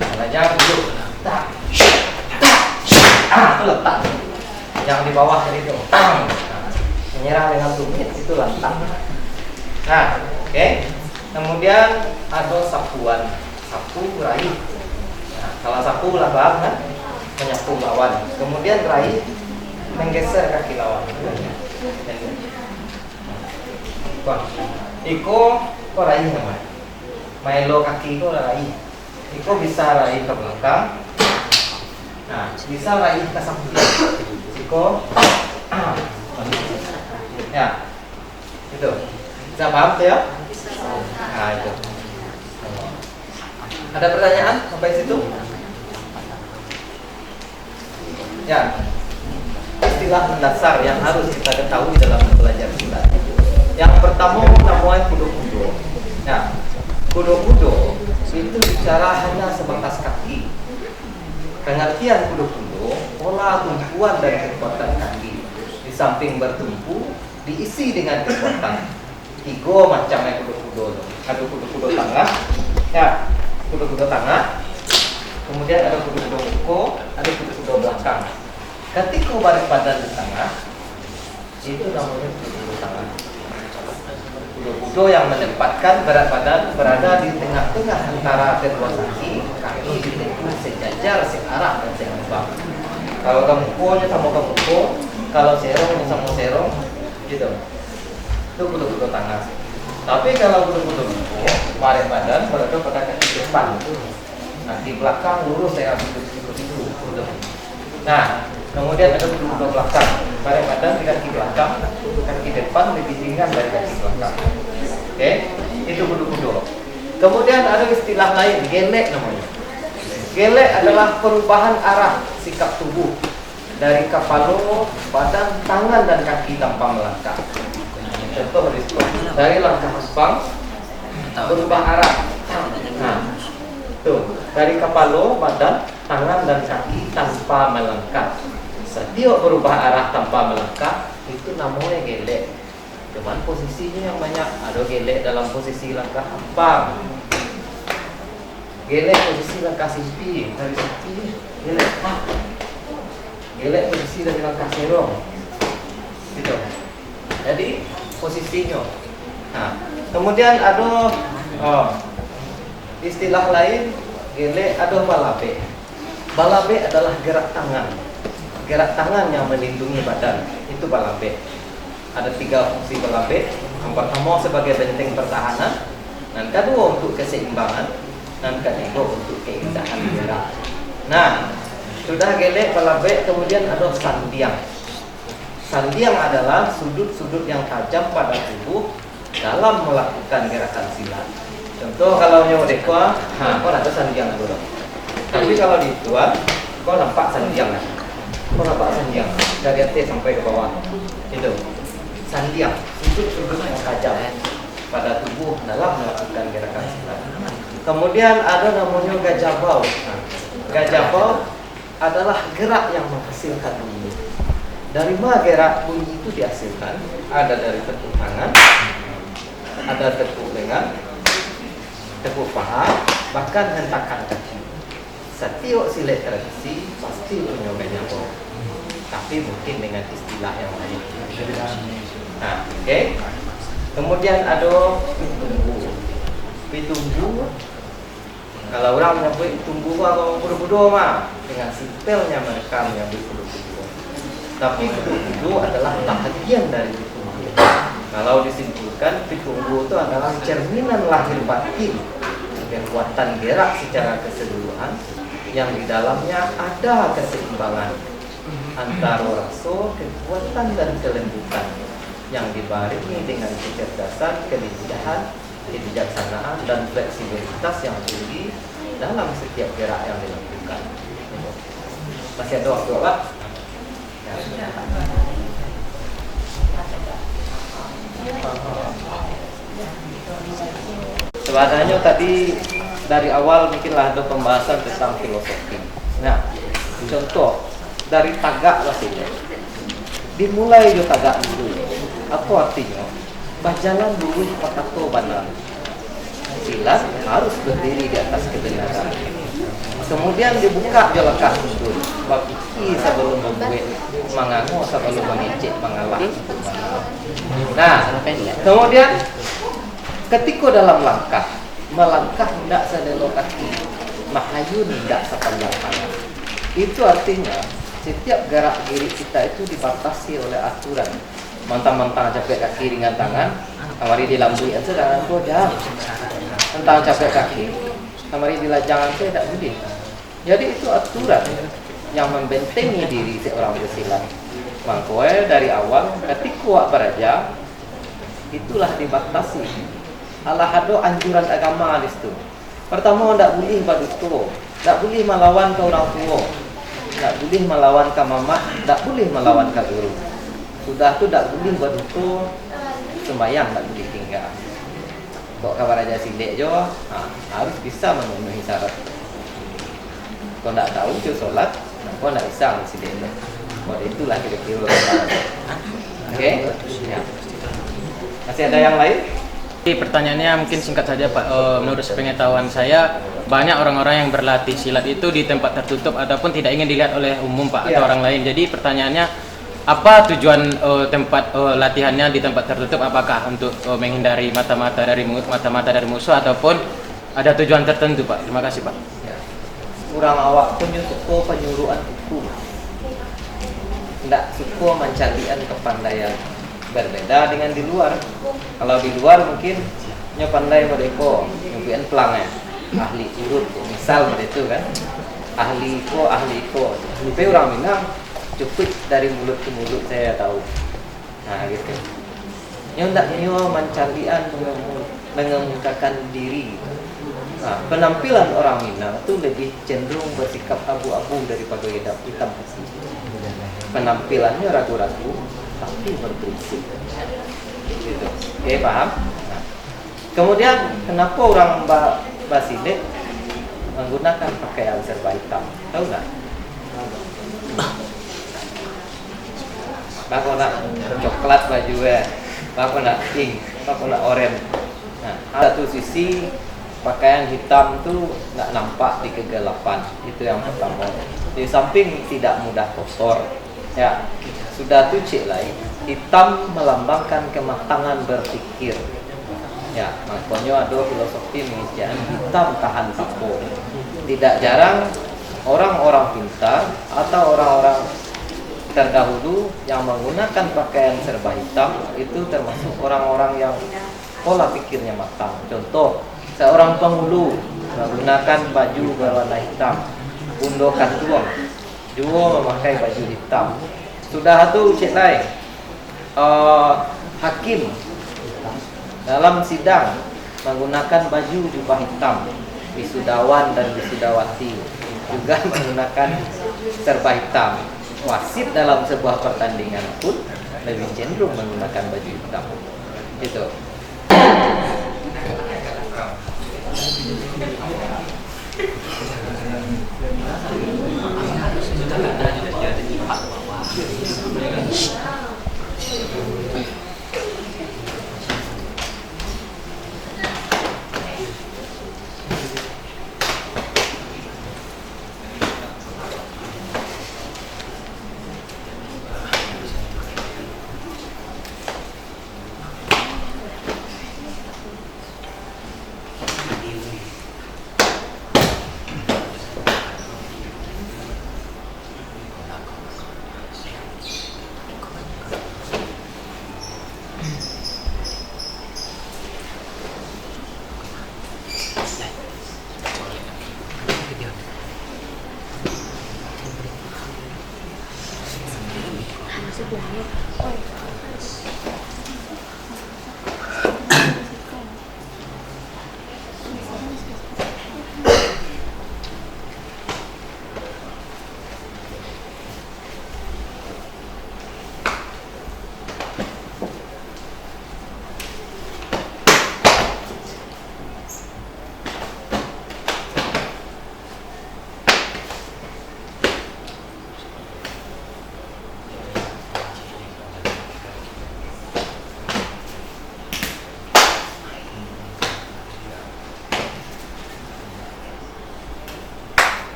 Lajang duduk. Tak. Itu letak. Yang di bawah tadi itu. Tang. Menyerang dengan tumit itu lantak. Nah, oke. Kemudian ada sapuan. Sapu raih. Nah, kalau sapu labang kan menyapu lawan. Kemudian raih menggeser kaki lawan. Wah, iko kok raih namanya. Maelo kaki itu raih. Iko bisa raih ke belakang. Nah, bisa raih ke samping. Iko, ya, itu. Bisa paham tuh ya? Nah, itu. Ada pertanyaan sampai situ? Ya. Istilah mendasar yang harus kita ketahui dalam belajar silat. Yang pertama namanya kudo-kudo. Nah, kudo-kudo itu bicara hanya sebatas kaki. Pengertian kudo-kudo, pola tumpuan dan kekuatan kaki. Di samping bertumpu, diisi dengan kekuatan. Tiga macamnya kudo-kudo. Ada kudo-kudo tengah, ya, kudo-kudo tengah. Kemudian ada kudo-kudo muko, ada kudo-kudo belakang. Ketika balik badan di tengah, itu namanya kudo-kudo tengah. Kudo-kudo yang menempatkan berat badan berada di tengah-tengah antara kedua kaki ditekuk sejajar, searah dan seimbang. Kalau kamu sama kamu, kalau serong sama serong, gitu. Itu kudo-kudo tengah. Tapi kalau kudo-kudo muko, balik badan berada pada kaki depan. Kaki belakang lurus saya ambil itu. Nah, kemudian ada kudo-kudo belakang. Balik badan di kaki belakang, kaki depan lebih ringan dari kaki belakang. Oke, itu kudo-kudo. Kemudian ada istilah lain, gelek namanya. Gelek adalah perubahan arah sikap tubuh dari kepala, badan, tangan dan kaki tanpa melangkah. Contoh dari langkah Jepang berubah arah. Nah, tuh dari kepala, badan, tangan dan kaki tanpa melangkah. Setiap berubah arah tanpa melangkah itu namanya gelek. Cuman posisinya yang banyak. Ada gelek dalam posisi langkah hampang, gelek posisi langkah simpi, dari simpi gelek gelek posisi dari langkah serong, gitu. Jadi posisinya. Nah, kemudian ada istilah lain gelek, ada balabe. Balabe adalah gerak tangan. Gerak tangan yang melindungi badan, itu balabe. Ada 3 fungsi balabe. Yang pertama sebagai benteng pertahanan, dan kedua untuk keseimbangan, dan ketiga untuk keindahan gerak. Nah, sudah gelek, balabe, kemudian ada sandiang. Sandiang adalah sudut-sudut yang tajam pada tubuh dalam melakukan gerakan silat. Contoh kalau nyawa dekwa, kau ada sandiang dulu. Tapi kalau di luar, kau nampak sandiang. Kau nampak sandiang dari atas sampai ke bawah. Itu sandiang, sudut-sudut yang tajam pada tubuh dalam melakukan gerakan silat. Kemudian ada namanya gajah bau. Gajah bau adalah gerak yang menghasilkan bunyi. Dari mana gerak bunyi itu dihasilkan? Ada dari tepuk tangan, ada tepuk lengan, tepuk paha, bahkan hentakan kaki. Setiap silat tradisi pasti punya gajah bau, tapi mungkin dengan istilah yang lain. Nah, oke. Kemudian ada pitumbu. Pitumbu Kalau orang nyebut tunggu atau kudu-kudu mah dengan simpelnya mereka menyebut kudu-kudu. Tapi kudu-kudu adalah bahagian dari tunggu. Kalau disimpulkan, tunggu itu adalah cerminan lahir batin, kekuatan gerak secara keseluruhan yang di dalamnya ada keseimbangan antara rasa, kekuatan dan kelembutan yang dibarengi dengan kecerdasan, kelincihan, kebijaksanaan dan fleksibilitas yang tinggi dalam setiap gerak yang dilakukan. Masih ada waktu apa? Ya. Sebenarnya tadi dari awal mungkinlah ada pembahasan tentang filosofi. Nah, contoh dari tagak pastinya. Dimulai jo tagak dulu. Apa artinya? Berjalan dulu patato benar. Silat harus berdiri di atas kebenaran. Kemudian dibuka jo lekah mundur. Bapiki sebelum membuat mangango sebelum mengecek mengalah. Nah, kemudian ketika dalam langkah melangkah tidak sedelok kaki, mahayun tidak sepanjang tangan. Itu artinya setiap gerak kiri kita itu dibatasi oleh aturan. Mantang-mantang capek kaki ringan tangan, kamari dilambui aja tangan goda. Tentang capek kaki, kamari dilajang aja tidak boleh. Jadi itu aturan yang membentengi diri seorang bersilat. Makanya dari awal ketika wak beraja itulah dibatasi. Allah ada anjuran agama di situ. Pertama, tidak boleh baduto, tidak boleh melawan ke orang tua, tidak boleh melawan ke mama, tidak boleh melawan ke guru. Sudah tu tidak boleh baduto, sembahyang tidak boleh tinggal. Kok kabar aja silik jo, harus bisa memenuhi syarat. Kalau tidak tahu tu solat, kau tidak bisa silik. Kalau itulah kira-kira. Oke? Ya. Masih ada yang lain? Pertanyaannya mungkin singkat saja Pak. Menurut sepengetahuan saya, banyak orang-orang yang berlatih silat itu di tempat tertutup ataupun tidak ingin dilihat oleh umum Pak atau orang lain. Jadi pertanyaannya, apa tujuan tempat latihannya di tempat tertutup? Apakah untuk menghindari mata-mata dari musuh ataupun ada tujuan tertentu Pak? Terima kasih Pak. Ya. Kurang awak penyusuko penyuruhan hukum. Tidak suko mencarian kepandaian. Berbeda dengan di luar. Kalau di luar mungkin pandai mereka nyupian pelangnya ahli urut, misal begitu kan, ahli ko. Tapi orang Minang cukup dari mulut ke mulut saya tahu. Nah gitu. Ndak nyo mencarian mengemukakan diri. Nah, penampilan orang Minang itu lebih cenderung bersikap abu-abu daripada hitam putih. Penampilannya ragu-ragu tapi berprinsip. Gitu. Oke, paham? Nah. Kemudian kenapa orang Basile menggunakan pakaian serba hitam? Tahu nggak? Bako nak coklat baju bako nak pink, bako nak oranye. Nah, satu sisi pakaian hitam tuh nggak nampak di kegelapan. Itu yang pertama. Di samping tidak mudah kotor. Ya, sudah tuh cek lain. Hitam melambangkan kematangan berpikir. Ya, makanya ada filosofi mengistiakan hitam tahan sipo. Tidak jarang orang-orang pintar atau orang-orang terdahulu yang menggunakan pakaian serba hitam itu termasuk orang-orang yang pola pikirnya matang. Contoh, seorang penghulu menggunakan baju berwarna hitam, undokan tuang juga memakai baju hitam. Sudah itu cek lain. Hakim dalam sidang menggunakan baju jubah hitam. Wisudawan dan wisudawati juga menggunakan serba hitam. Wasit dalam sebuah pertandingan pun lebih cenderung menggunakan baju hitam. Gitu.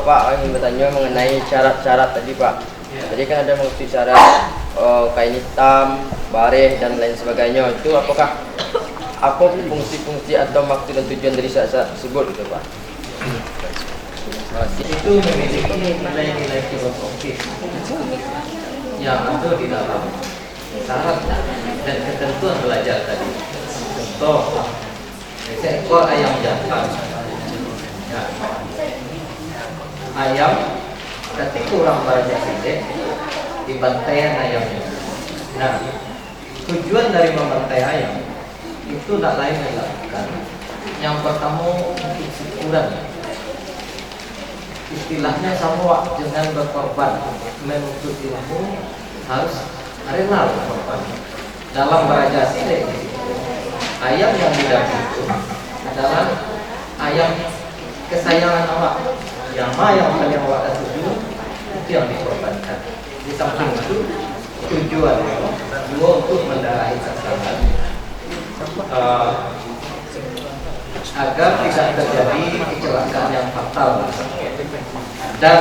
Pak, ingin bertanya mengenai syarat-syarat tadi Pak. Tadi kan ada mengikuti syarat kain hitam, bareh dan lain sebagainya. Itu apakah apa fungsi-fungsi atau maksud dan tujuan dari syarat tersebut gitu Pak? Itu memiliki nilai-nilai filosofis yang ada di dalam syarat dan ketentuan belajar tadi. Contoh, seekor ayam jantan. Ya. Ayam ketika orang belajar sidik dibantaian ayamnya. Nah, tujuan dari membantai ayam itu tak lain dilakukan. Yang pertama untuk syukuran. Istilahnya sama dengan berkorban menuntut ilmu harus rela berkorban. Dalam belajar sidik ayam yang didapat itu adalah ayam kesayangan awak. Yang paling awak tuju itu yang dikorbankan. Di samping itu tujuan dua untuk mendarahi sasaran agar tidak terjadi kecelakaan yang fatal. Dan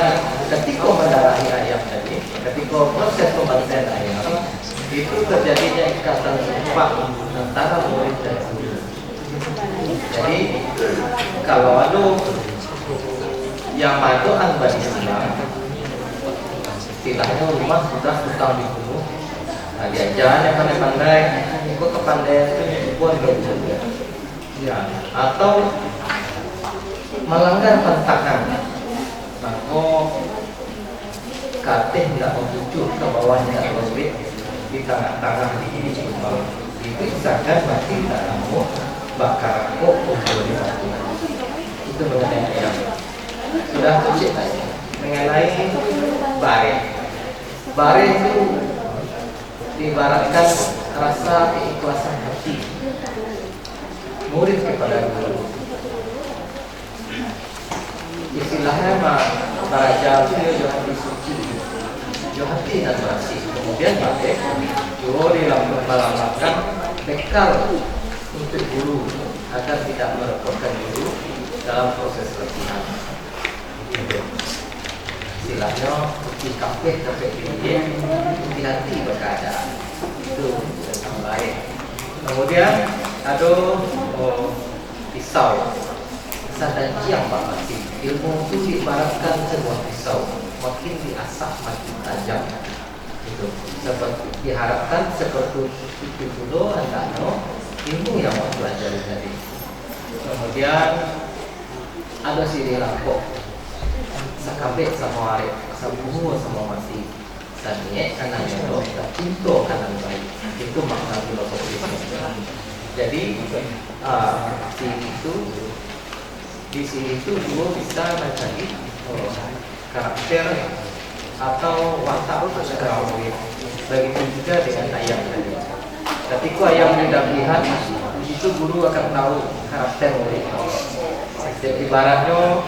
ketika mendarahi ayam tadi, ketika proses pembantaian ayam itu terjadinya ikatan sumpah antara murid dan guru. Jadi kalau ada yang maduan bagi Islam, istilahnya rumah sudah hutang dibunuh. Nah, diajaran yang pandai-pandai, ikut kepandaian itu buat juga. Ya, atau melanggar pantangan, maka katih tidak membujuk ke bawahnya lebih di tengah-tengah di rumah. Itu misalkan mati tak mau bakar kok untuk dibantu. Itu mengenai ayam. Sudah tujuh tadi mengenai bareh. Bareh itu diibaratkan rasa keikhlasan hati murid kepada guru. Istilahnya belajar itu johati suci, johati dan bersih. Kemudian pakai juri melambangkan bekal untuk guru agar tidak merepotkan guru dalam proses latihan. Istilahnya di kafe ini hati-hati berkeadaan itu tentang baik. Kemudian ada pisau sadajiang banget. Ilmu itu diibaratkan sebuah pisau, makin diasah makin tajam. Itu seperti diharapkan seperti itu dulu antara ilmu yang mau pelajari tadi. Kemudian ada siri lampok sakabek sama arek sabuhu sama masih sanie kanan jodoh tak cinta kanan baik. Itu makna filosofisnya. Jadi di sini itu dua bisa mencari karakter atau watak secara murid. Begitu juga dengan ayam tadi. Ketika ayam sudah melihat, itu guru akan tahu karakter murid. Jadi ibaratnya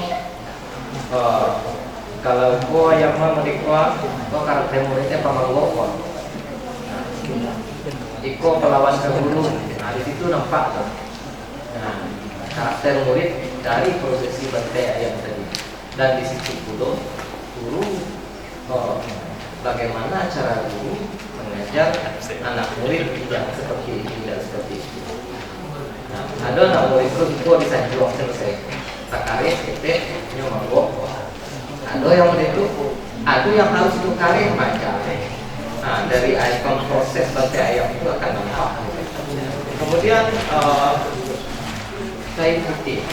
kalau ko yang mau mereka ko karakter muridnya pamanggo ko. Iko pelawan kebulu. Nah di situ nampak tuh. Nah, karakter murid dari prosesi bantai ayam tadi. Dan di situ pula guru bagaimana cara guru mengajar anak murid yang seperti ini dan seperti itu. Nah, ada anak murid itu bisa jual selesai. Takare sete nyomanggo. Ada yang itu, ada yang harus tukare baca. Nah, dari ikon proses bantai ayam itu akan nampak. Kemudian kain putih.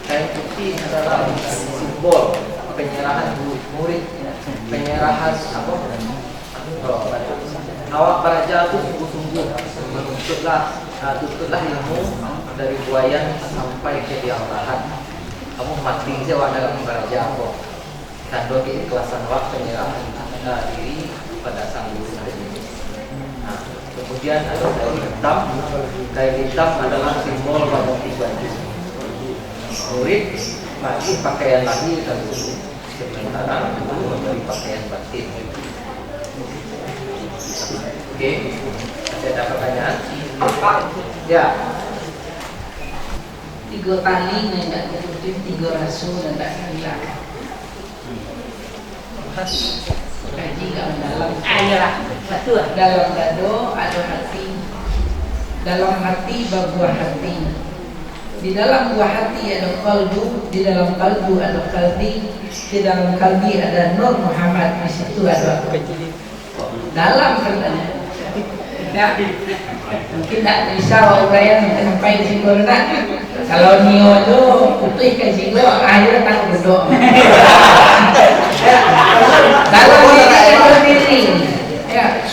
Kain putih adalah simbol penyerahan murid, penyerahan apa? Awak belajar itu sungguh-sungguh tuntutlah ilmu dari buayan sampai ke liang lahat. Kamu mati saja dalam belajar kok. Tanda keikhlasan waktu penyerahan diri pada sang guru tadi. Nah, kemudian ada kain hitam. Kain hitam adalah simbol bagi baju. Murid bagi pakaian lahir dan sementara guru memberi pakaian batin. Oke, ada pertanyaan? Ya. 3 tali nggak diikutin 3 rasul dan tak hilang. Kaji nggak mendalam. Ayolah, betul. Dalam dado ada hati. Dalam hati buah hati. Di dalam buah hati ada kalbu, di dalam kalbu ada kalbi, di dalam kalbi ada Nur Muhammad. Di situ ada dalam katanya. Ya, mungkin tak bisa uraian sampai di situ nak. Kalau nio itu putih ke situ, akhirnya tak berdoa. Dalam diri, ya.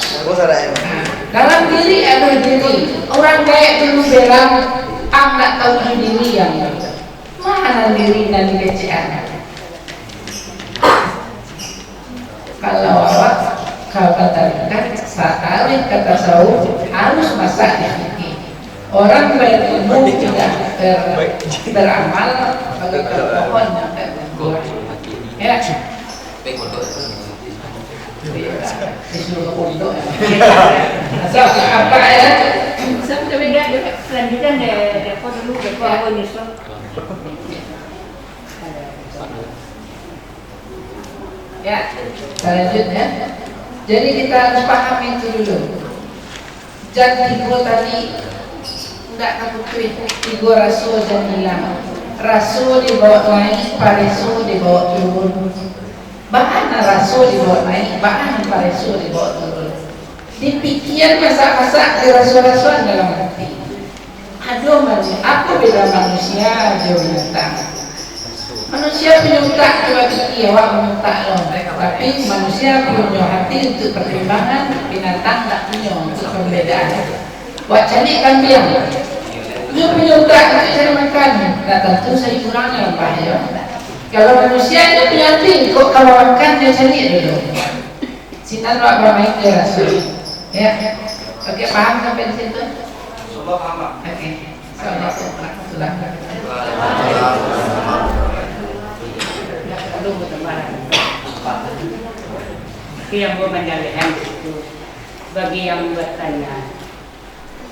Dalam diri ada diri. Orang kayak dulu bilang, nggak tahu diri yang mana diri dan kecil. Kalau awak kau katakan saat kata saud harus masak di orang berilmu tidak beramal bagaikan pohon yang tak berbuah. Ya. Disuruh pondok. So apa ya? Sampai beda selanjutnya depo dulu depo awal nyusul. Ya, selanjutnya. Jadi kita harus pahami itu dulu. Jangan tigo tadi enggak kebutuhin tigo rasul dan hilang. Rasul dibawa naik, paresul dibawa turun. Bahkan rasul dibawa naik, bahkan paresul dibawa turun. Dipikir masa-masa di rasul-rasul dalam hati. Aduh manusia, apa beda manusia dan binatang? Manusia punya otak coba pikir, awak punya otak loh. Tapi manusia punya hati untuk pertimbangan, binatang tak punya untuk pembedaan. Buat cari kambing, dia punya otak untuk cari makan. Tak tentu saya kurangnya bahaya. Kalau manusia itu punya hati, kok kalau makan dia cari dulu. Sinan awak bermain dia rasul. Ya, oke paham sampai di situ? Coba paham Pak. Oke, assalamualaikum warahmatullahi wabarakatuh. Belum bertebaran. Itu yang gue menjalihan itu. Bagi yang bertanya,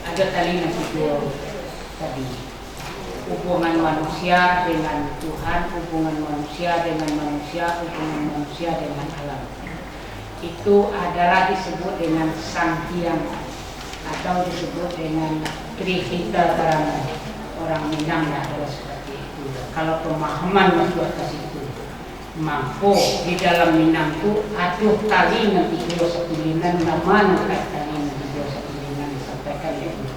ada tali nasi jual tadi. Hubungan manusia dengan Tuhan, hubungan manusia dengan manusia, hubungan manusia dengan alam. Itu adalah disebut dengan Sang Hyang atau disebut dengan Trihita Karana. Orang Minang ada seperti itu. Kalau pemahaman masuk ke situ, mampu di dalam Minang itu aduh tali nanti dua setulinan nama nak tali nanti dua setulinan disampaikan ya itu.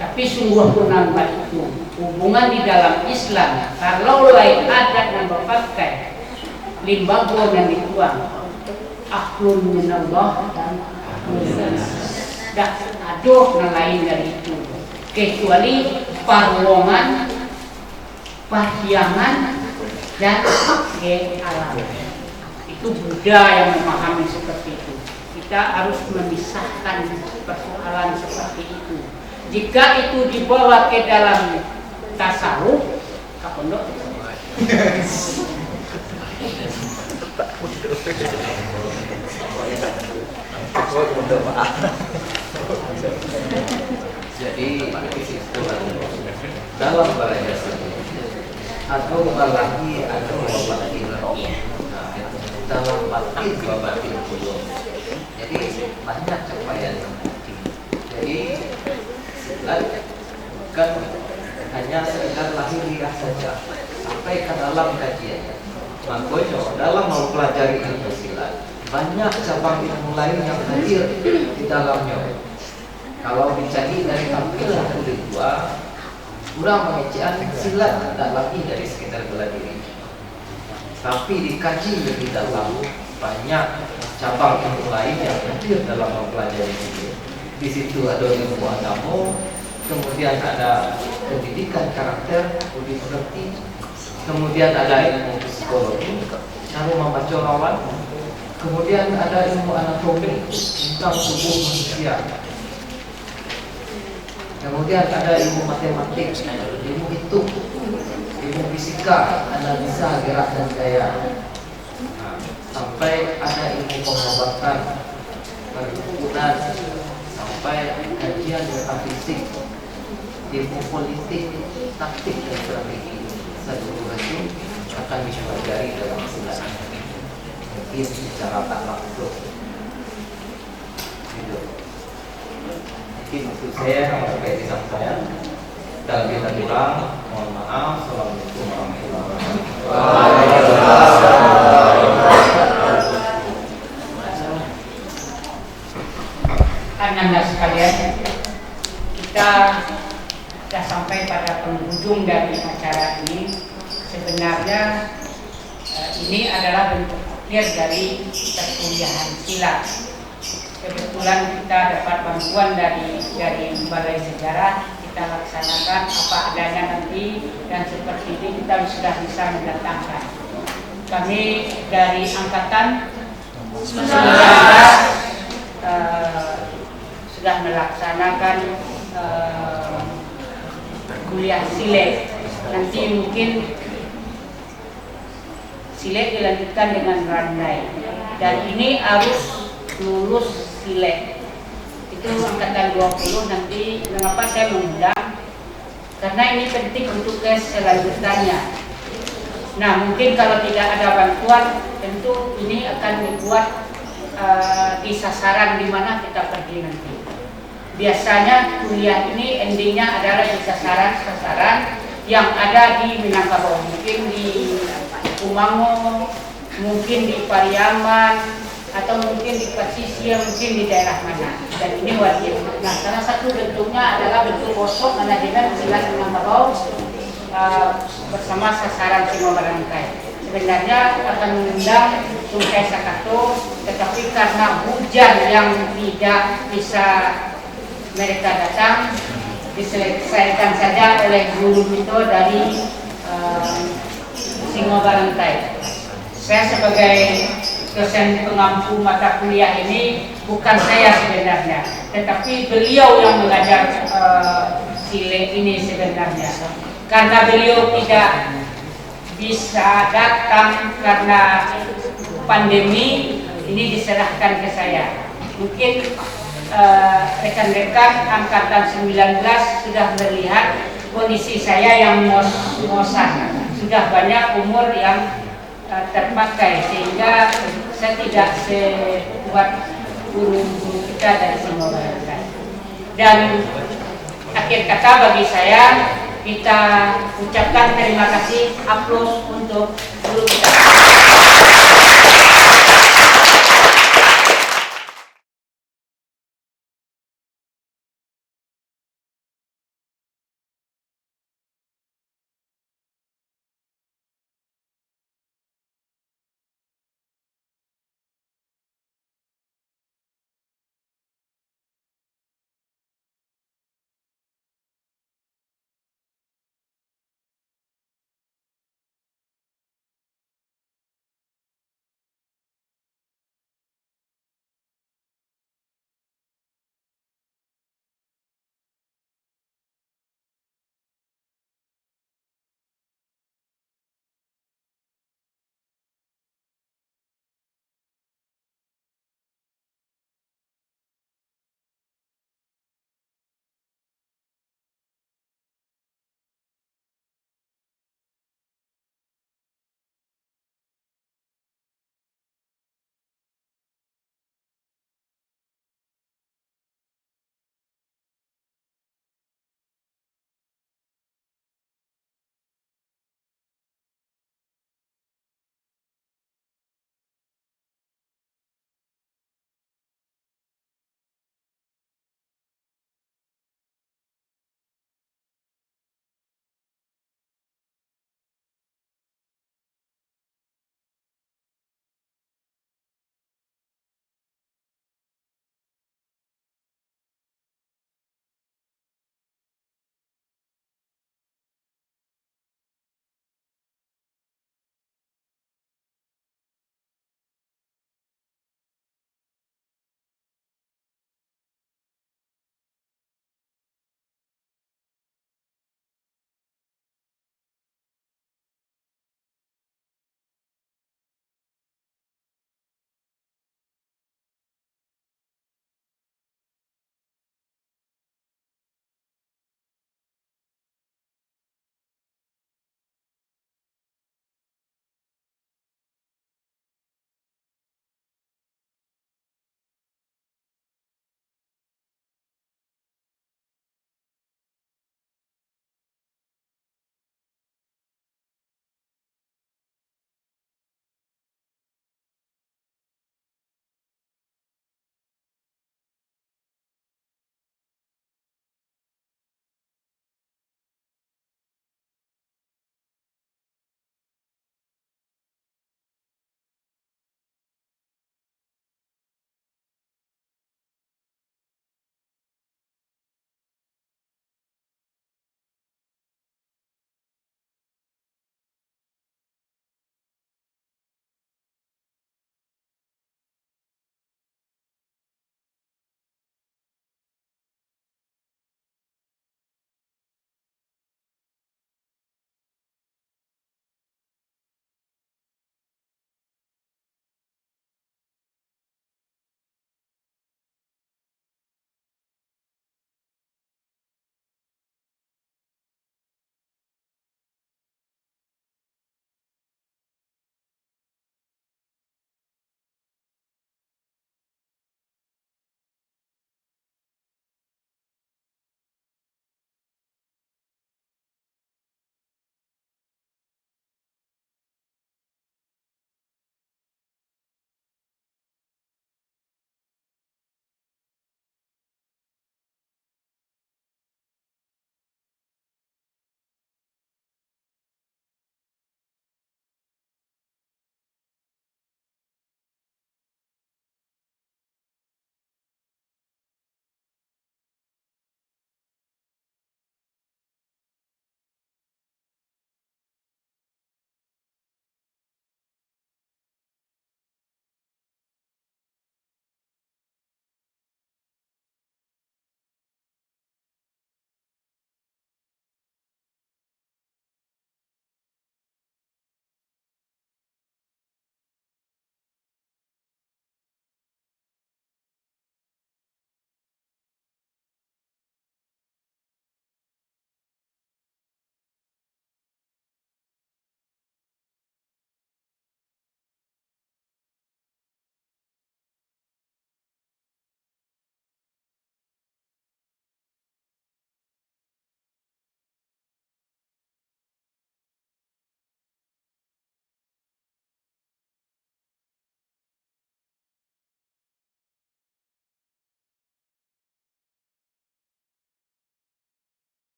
Tapi sungguh pun nampak itu hubungan di dalam Islam kalau lain adat yang berpakai limbago yang dituang aklun minallah dan aklun minallah dah aduh yang lain dari itu kecuali parwongan pahyangan dan alam. Itu Buddha yang memahami seperti itu. Kita harus memisahkan persoalan seperti itu. Jika itu dibawa ke dalam tasawuf, Jadi itu dalam bahasa atau lagi atau batin. Nah, dalam batin dua batin dulu. Jadi banyak capaian yang mungkin. Jadi silat bukan hanya sekedar lahiriah saja, sampai ke dalam kajiannya. Makanya dalam mempelajari ilmu silat banyak cabang ilmu lain yang hadir di dalamnya. Kalau dicari dari tampilan kulit dua, kurang pengecehan silat tidak lagi dari sekedar bela diri. Tapi dikaji lebih dalam, banyak cabang ilmu lain yang hadir dalam mempelajari ini. Di situ ada ilmu agama, kemudian ada pendidikan karakter, budi pekerti, kemudian ada ilmu psikologi, cara membaca lawan, kemudian ada ilmu anatomi tentang tubuh manusia. Kemudian ada ilmu matematik, ilmu hitung, ilmu fisika, analisa gerak dan gaya. Nah, sampai ada ilmu pengobatan, perdukunan, sampai kajian metafisik, ilmu politik, taktik dan strategi. Seluruh itu akan dipelajari dalam silat. Mungkin secara tak langsung. Mungkin maksud saya sama seperti disampaikan. Dan kita bilang mohon maaf. Assalamualaikum warahmatullahi wabarakatuh. Anak-anak sekalian, kita sudah sampai pada penghujung dari acara ini. Sebenarnya ini adalah bentuk akhir dari perkuliahan silat. Kebetulan kita dapat bantuan dari Balai Sejarah, kita laksanakan apa adanya nanti, dan seperti ini kita sudah bisa mendatangkan. Kami dari angkatan 19 sudah melaksanakan kuliah silet. Nanti mungkin silet dilanjutkan dengan randai, dan ini harus lulus silet. Itu angkatan 20 nanti. Mengapa saya mengundang? Karena ini penting untuk tes selanjutnya. Nah, mungkin kalau tidak ada bantuan, tentu ini akan dibuat di sasaran di mana kita pergi nanti. Biasanya kuliah ini endingnya adalah di sasaran-sasaran yang ada di Minangkabau, mungkin di Kumango, mungkin di Pariaman, atau mungkin di pesisir, mungkin di daerah mana. Dan ini wajib. Nah, salah satu bentuknya adalah bentuk kosong manajemen silat Minangkabau bersama sasaran Singo Barangkai. Sebenarnya akan mengundang Tungkai Sakato, tetapi karena hujan yang tidak bisa mereka datang, diselesaikan saja oleh guru itu dari Singo Barangkai. Saya sebagai dosen pengampu mata kuliah ini, bukan saya sebenarnya, tetapi beliau yang mengajar silet ini sebenarnya. Karena beliau tidak bisa datang karena pandemi, ini diserahkan ke saya. Mungkin rekan-rekan angkatan 19 sudah melihat kondisi saya yang ngos-ngosan. Sudah banyak umur yang terpakai, sehingga saya tidak sekuat guru-guru kita dari Singo Barangkai. Dan akhir kata bagi saya, kita ucapkan terima kasih, aplaus untuk guru kita.